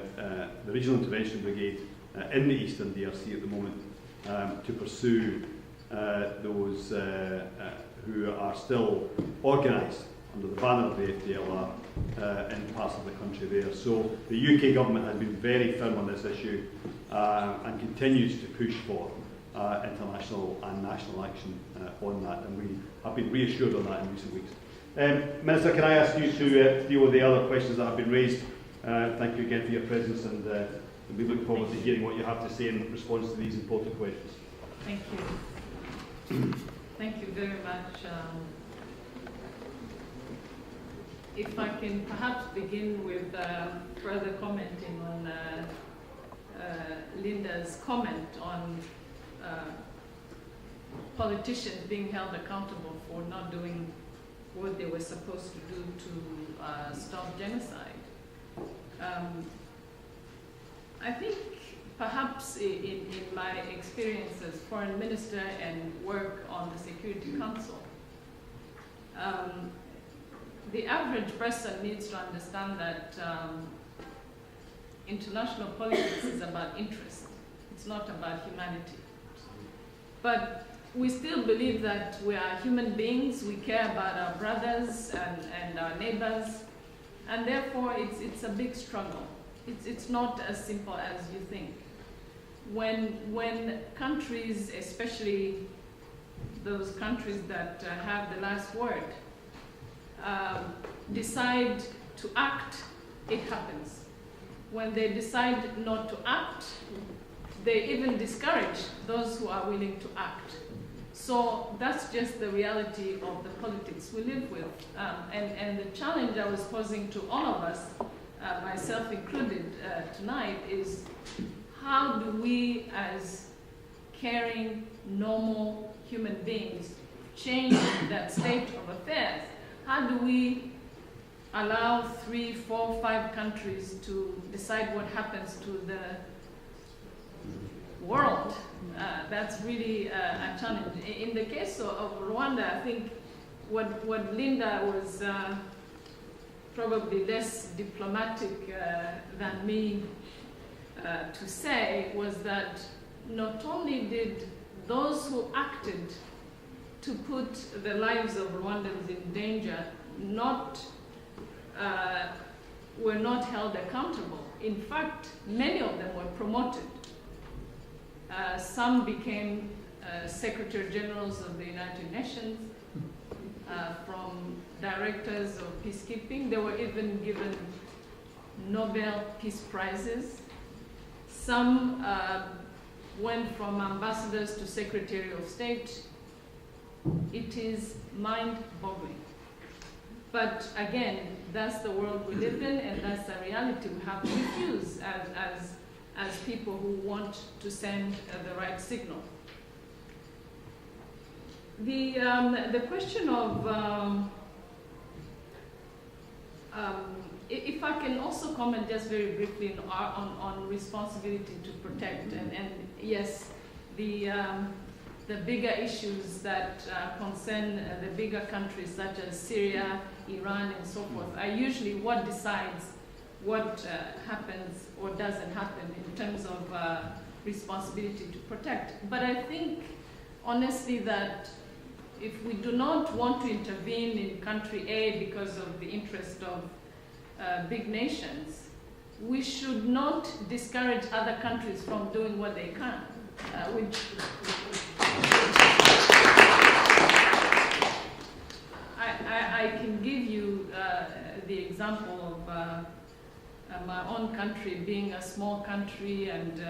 regional intervention brigade in the Eastern DRC at the moment, to pursue those who are still organised under the banner of the FDLR in parts of the country there. So the UK government has been very firm on this issue and continues to push for international and national action on that, and we have been reassured on that in recent weeks. Minister, can I ask you to deal with the other questions that have been raised? Thank you again for your presence, and we look forward to hearing what you have to say in response to these important questions. Thank you. Thank you very much. If I can perhaps begin with further commenting on Linda's comment on politicians being held accountable for not doing what they were supposed to do to stop genocide. I think perhaps in my experience as foreign minister and work on the Security Council, the average person needs to understand that international politics is about interest. It's not about humanity. But we still believe that we are human beings. We care about our brothers and our neighbors, and therefore it's a big struggle. It's not as simple as you think. When countries, especially those countries that have the last word, decide to act, it happens. When they decide not to act, they even discourage those who are willing to act. So that's just the reality of the politics we live with. And the challenge I was posing to all of us, myself included tonight, is how do we as caring, normal human beings change that state of affairs? How do we allow 3, 4, 5 countries to decide what happens to the world? That's really a challenge. In the case of Rwanda, I think what Linda was probably less diplomatic than me to say was that not only did those who acted to put the lives of Rwandans in danger were not held accountable. In fact, many of them were promoted. Some became Secretary Generals of the United Nations, from directors of peacekeeping. They were even given Nobel Peace Prizes. Some went from ambassadors to Secretary of State. It is mind-boggling. But again, that's the world we live in, and that's the reality we have to refuse as people who want to send the right signal. The question of, if I can also comment just very briefly on responsibility to protect, and yes, the bigger issues that concern the bigger countries such as Syria, Iran, and so forth are usually what decides what happens or doesn't happen in terms of responsibility to protect. But I think, honestly, that if we do not want to intervene in country A because of the interest of big nations, we should not discourage other countries from doing what they can, I can give you the example of my own country being a small country and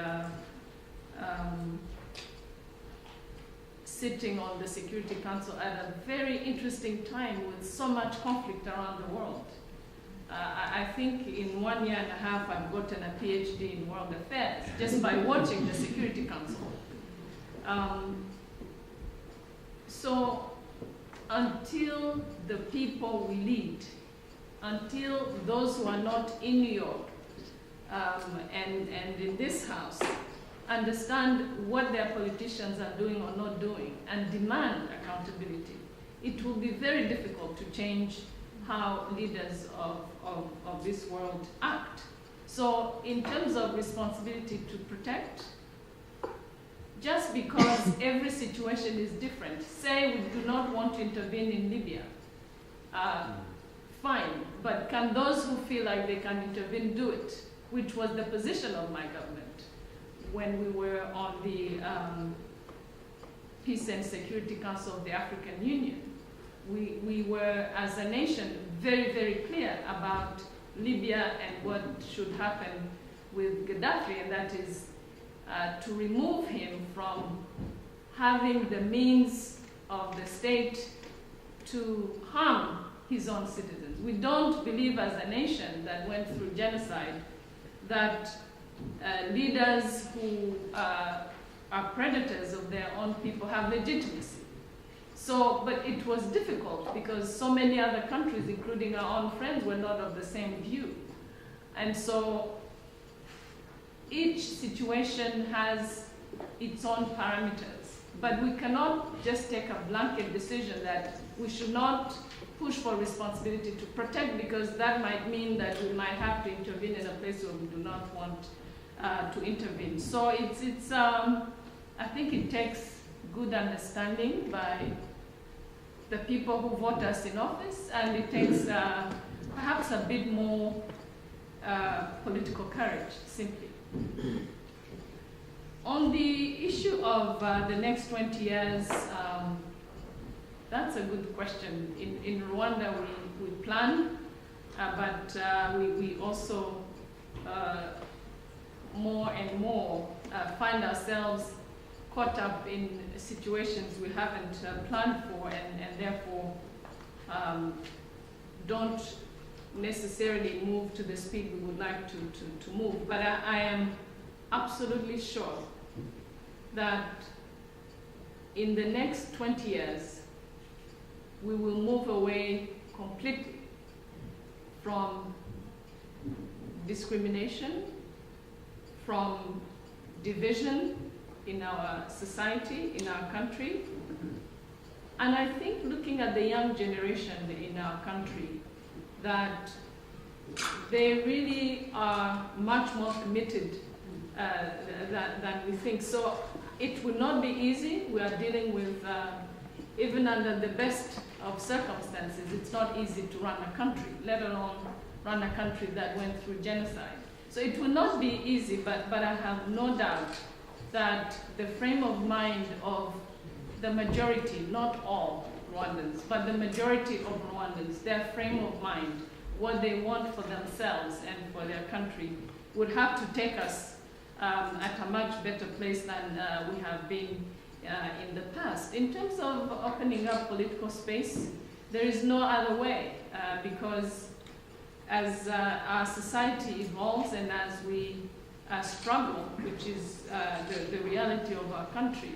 sitting on the Security Council at a very interesting time with so much conflict around the world. I think in 1.5 years I've gotten a PhD in world affairs just by watching the Security Council. So until the people we lead, until those who are not in New York and in this house understand what their politicians are doing or not doing and demand accountability, it will be very difficult to change how leaders of this world act. So in terms of responsibility to protect, just because every situation is different, say we do not want to intervene in Libya, fine, but can those who feel like they can intervene do it? Which was the position of my government when we were on the Peace and Security Council of the African Union. We were, as a nation, very, very clear about Libya and what should happen with Gaddafi, and that is to remove him from having the means of the state to harm his own citizens. We don't believe as a nation that went through genocide that leaders who are predators of their own people have legitimacy. So, but it was difficult because so many other countries, including our own friends, were not of the same view. And so each situation has its own parameters, but we cannot just take a blanket decision that we should not push for responsibility to protect, because that might mean that we might have to intervene in a place where we do not want to intervene. So it's I think it takes good understanding by the people who vote us in office, and it takes perhaps a bit more political courage, simply. On the issue of the next 20 years, that's a good question. In Rwanda, we plan, but we also more and more find ourselves caught up in situations we haven't planned for, and therefore don't necessarily move to the speed we would like to move. But I am absolutely sure that in the next 20 years, we will move away completely from discrimination, from division in our society, in our country. And I think, looking at the young generation in our country, that they really are much more committed than we think. So it will not be easy. We are dealing with, even under the best of circumstances, it's not easy to run a country, let alone run a country that went through genocide. So it will not be easy, but I have no doubt that the frame of mind of the majority, not all Rwandans, but the majority of Rwandans, their frame of mind, what they want for themselves and for their country, would have to take us at a much better place than we have been in the past. In terms of opening up political space, there is no other way because as our society evolves and as we struggle, which is the reality of our country,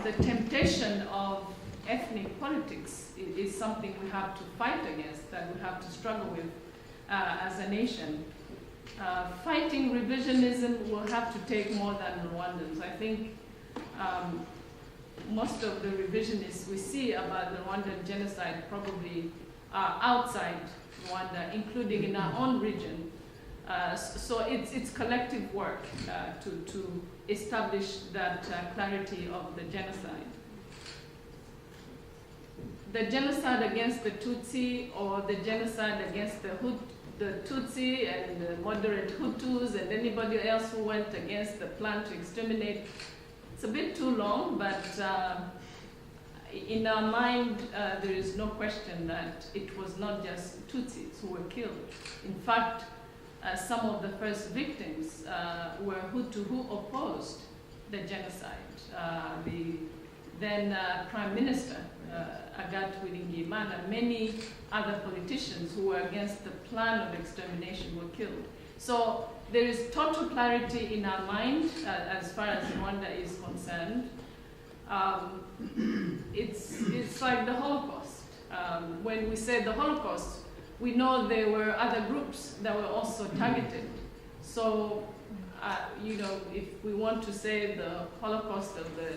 the temptation of ethnic politics is something we have to fight against, that we have to struggle with as a nation. Fighting revisionism will have to take more than Rwandans. I think most of the revisionists we see about the Rwandan genocide probably are outside Rwanda, including in our own region. So it's collective work to establish that clarity of the genocide. The genocide against the Tutsi or the genocide against the Tutsi and the moderate Hutus and anybody else who went against the plan to exterminate, it's a bit too long, but in our mind, there is no question that it was not just Tutsis who were killed. In fact, some of the first victims were Hutu who opposed the genocide. The then Prime Minister, Agathe Uwiringiyimana, many other politicians who were against the plan of extermination were killed. So there is total clarity in our mind as far as Rwanda is concerned. It's like the Holocaust. When we say the Holocaust, we know there were other groups that were also targeted. So, you know, if we want to say the Holocaust of the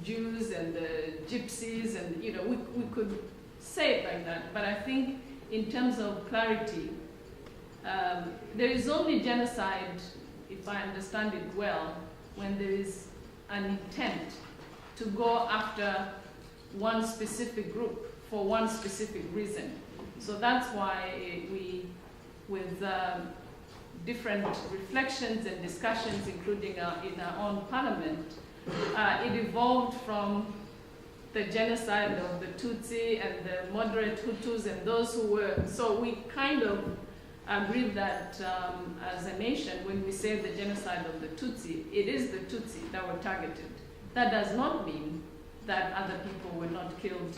Jews and the Gypsies, and you know, we could say it like that. But I think in terms of clarity, there is only genocide, if I understand it well, when there is an intent to go after one specific group for one specific reason. So that's why we, with different reflections and discussions, including in our own parliament, it evolved from the genocide of the Tutsi and the moderate Hutus and those who were, so we kind of agree that as a nation, when we say the genocide of the Tutsi, it is the Tutsi that were targeted. That does not mean that other people were not killed,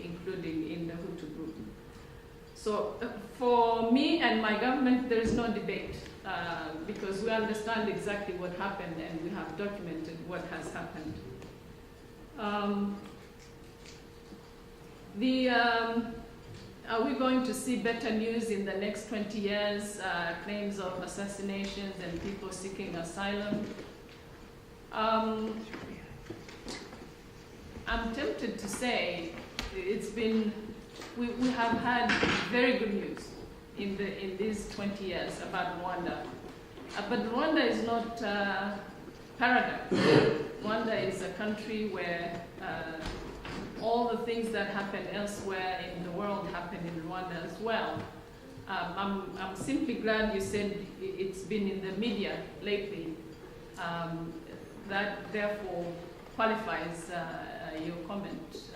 including in the Hutu group. So for me and my government, there is no debate because we understand exactly what happened and we have documented what has happened. Are we going to see better news in the next 20 years, claims of assassinations and people seeking asylum? I'm tempted to say it's been, we have had very good news in these 20 years about Rwanda. But Rwanda is not paradise. Rwanda is a country where all the things that happen elsewhere in the world happen in Rwanda as well. I'm simply glad you said it's been in the media lately. That therefore qualifies your comment.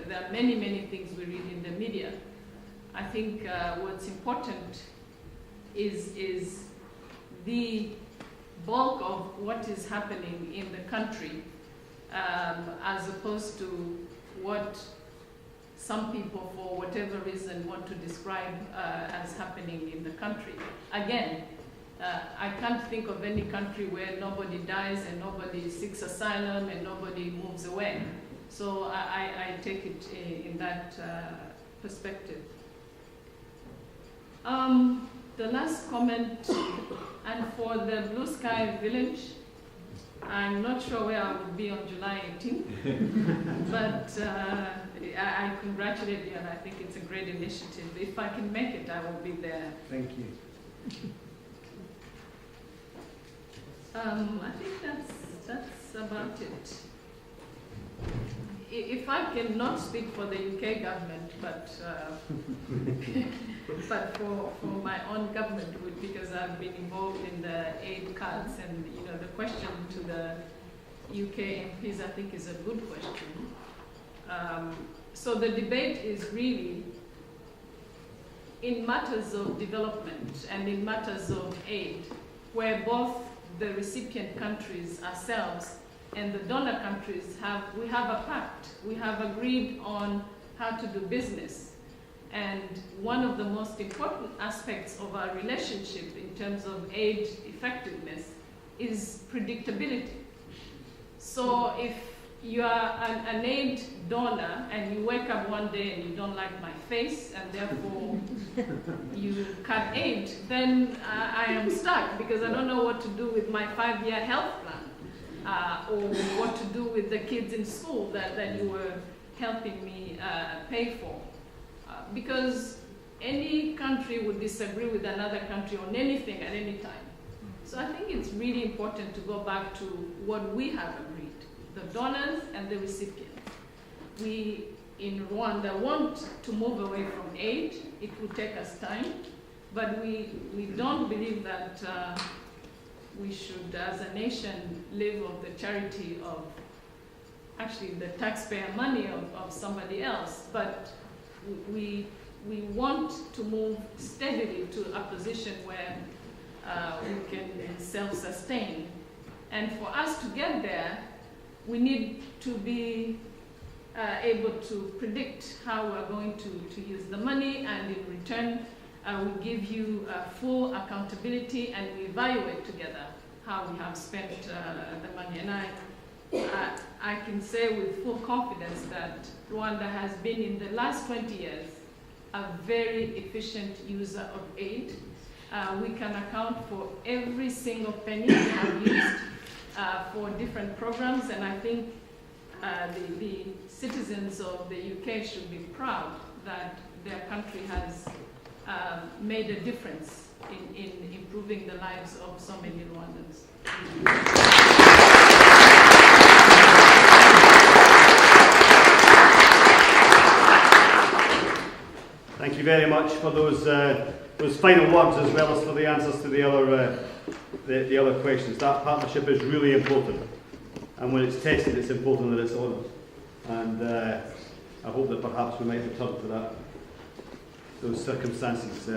There are many, many things we read in the media. I think what's important is the bulk of what is happening in the country as opposed to what some people, for whatever reason, want to describe as happening in the country. Again, I can't think of any country where nobody dies and nobody seeks asylum and nobody moves away. So I take it in that perspective. The last comment, and for the Blue Sky Village, I'm not sure where I will be on July 18th, but I congratulate you and I think it's a great initiative. If I can make it, I will be there. Thank you. I think that's about it. if I can not speak for the UK government, but but for my own government, because I've been involved in the aid cards, and you know the question to the UK MPs I think is a good question. So the debate is really in matters of development and in matters of aid, where both the recipient countries ourselves and the donor countries have a pact. We have agreed on how to do business. And one of the most important aspects of our relationship in terms of aid effectiveness is predictability. So if you are an aid donor and you wake up one day and you don't like my face and therefore you cut aid, then I am stuck because I don't know what to do with my 5-year health plan. Or what to do with the kids in school that you were helping me pay for. Because any country would disagree with another country on anything at any time. So I think it's really important to go back to what we have agreed, the donors and the recipients. We, in Rwanda, want to move away from aid. It will take us time, but we don't believe that we should, as a nation, live of the charity of actually the taxpayer money of somebody else. But we want to move steadily to a position where we can self-sustain. And for us to get there, we need to be able to predict how we're going to use the money, and in return, we give you full accountability, and we evaluate together how we have spent the money. And I can say with full confidence that Rwanda has been, in the last 20 years, a very efficient user of aid. We can account for every single penny we have used for different programs, and I think the citizens of the UK should be proud that their country has made a difference in improving the lives of so many Rwandans. Thank you very much for those final words, as well as for the answers to the other questions. That partnership is really important, and when it's tested, it's important that it's honoured. And I hope that perhaps we might return to those circumstances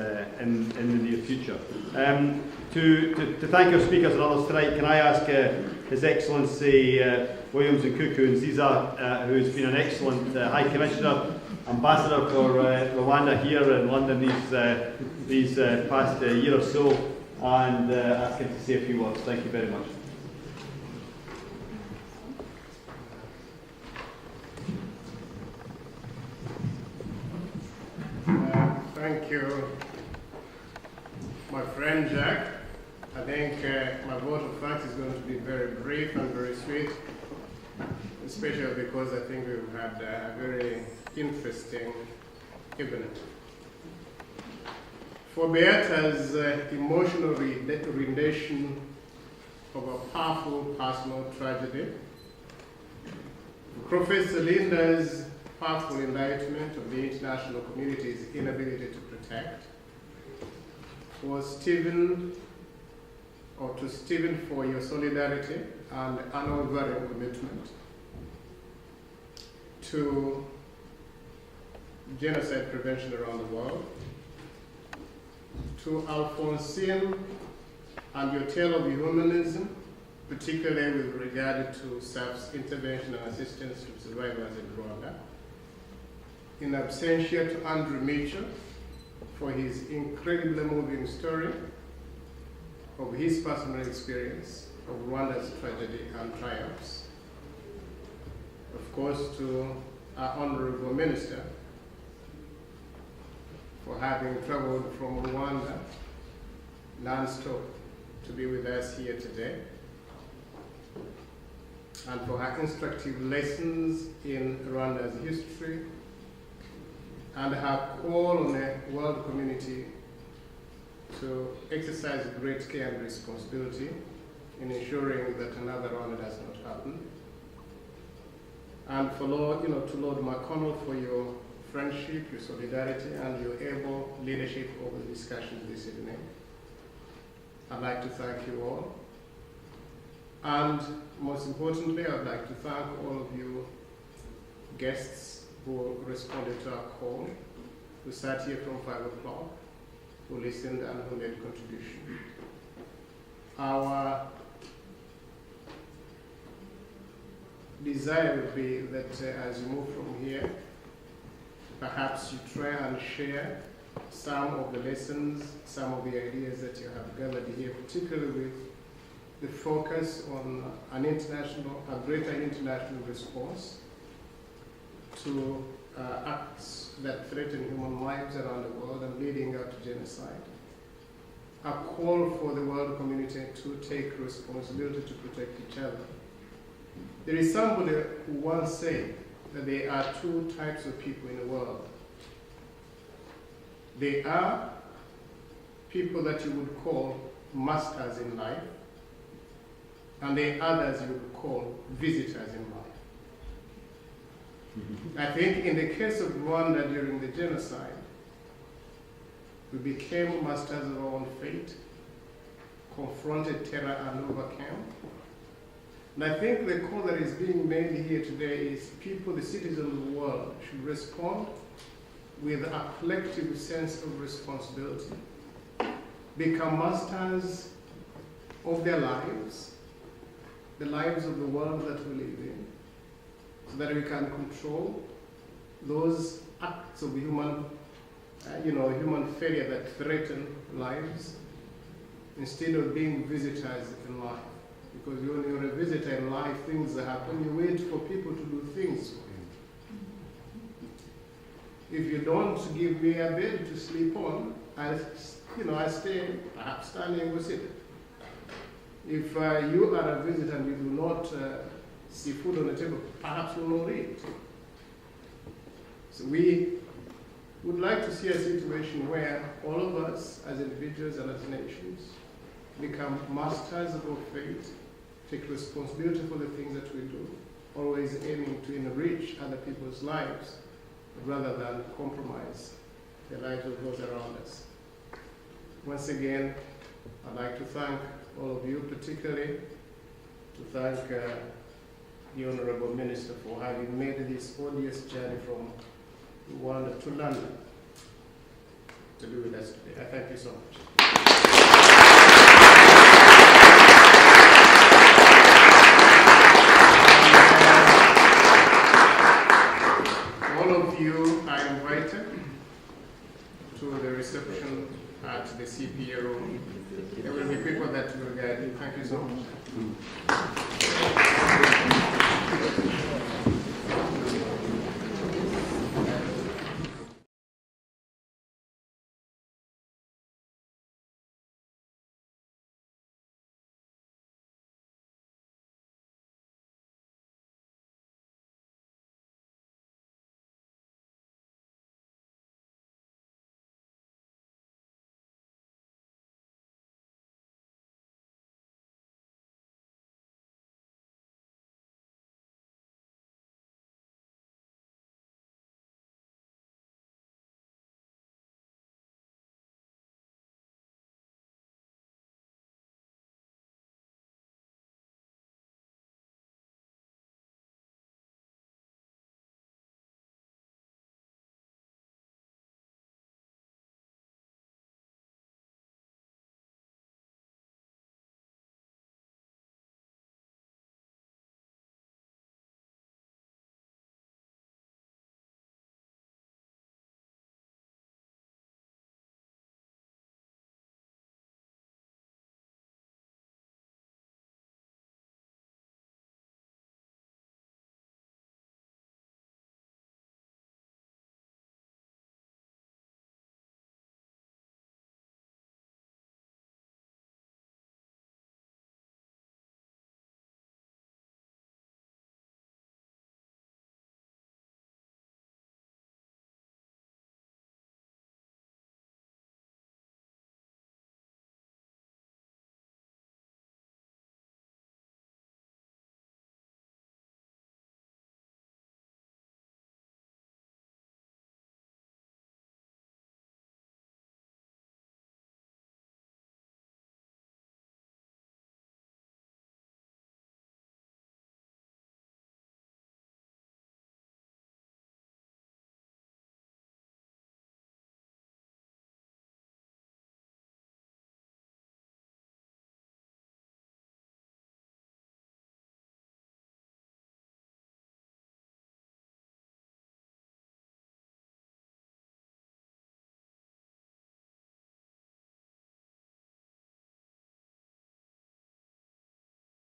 in the near future. To thank our speakers and others tonight, can I ask His Excellency Williams and Nziza, who's been an excellent High Commissioner, Ambassador for Rwanda here in London these past year or so, and ask him to say a few words. Thank you very much. Thank you, my friend Jack. I think my vote of thanks is going to be very brief and very sweet, especially because I think we've had a very interesting evening. For Beata's emotional rendition of a powerful personal tragedy, Professor Linda's powerful indictment of the international community's inability to protect, to Stephen for your solidarity and unwavering commitment to genocide prevention around the world, to Alphonsine and your tale of humanism, particularly with regard to self-intervention and assistance to survivors in Rwanda, in absentia to Andrew Mitchell for his incredibly moving story of his personal experience of Rwanda's tragedy and triumphs. Of course, to our Honorable Minister for having traveled from Rwanda non-stop to be with us here today, and for her instructive lessons in Rwanda's history, and her call on the world community to exercise great care and responsibility in ensuring that another Rwanda does not happen. and for Lord, to Lord McConnell for your friendship, your solidarity, and your able leadership over the discussions this evening. I'd like to thank you all. And most importantly, I'd like to thank all of you guests who responded to our call, who sat here from 5 o'clock, who listened and who made a contribution. Our desire would be that as you move from here, perhaps you try and share some of the lessons, some of the ideas that you have gathered here, particularly with the focus on a greater international response to acts that threaten human lives around the world and leading up to genocide. A call for the world community to take responsibility to protect each other. There is somebody who once said that there are two types of people in the world. There are people that you would call masters in life, and there are others you would call visitors in life. I think in the case of Rwanda during the genocide, we became masters of our own fate, confronted terror and overcame. And I think the call that is being made here today is people, the citizens of the world, should respond with a collective sense of responsibility, become masters of their lives, the lives of the world that we live in, so that we can control those acts of human failure that threaten lives, instead of being visitors in life. Because when you're a visitor in life, things happen, you wait for people to do things for you. If you don't give me a bed to sleep on, I stay perhaps standing or sitting. If you are a visitor and you do not see food on the table, perhaps you will not eat. So we would like to see a situation where all of us as individuals and as nations become masters of our fate, take responsibility for the things that we do, always aiming to enrich other people's lives rather than compromise the lives of those around us. Once again, I'd like to thank all of you, particularly to thank the Honourable Minister for having made this odious journey from Rwanda to London to be with us today. I thank you so much. All of you are invited to the reception at the CPA room. There will be people that will guide you. Thank you so much.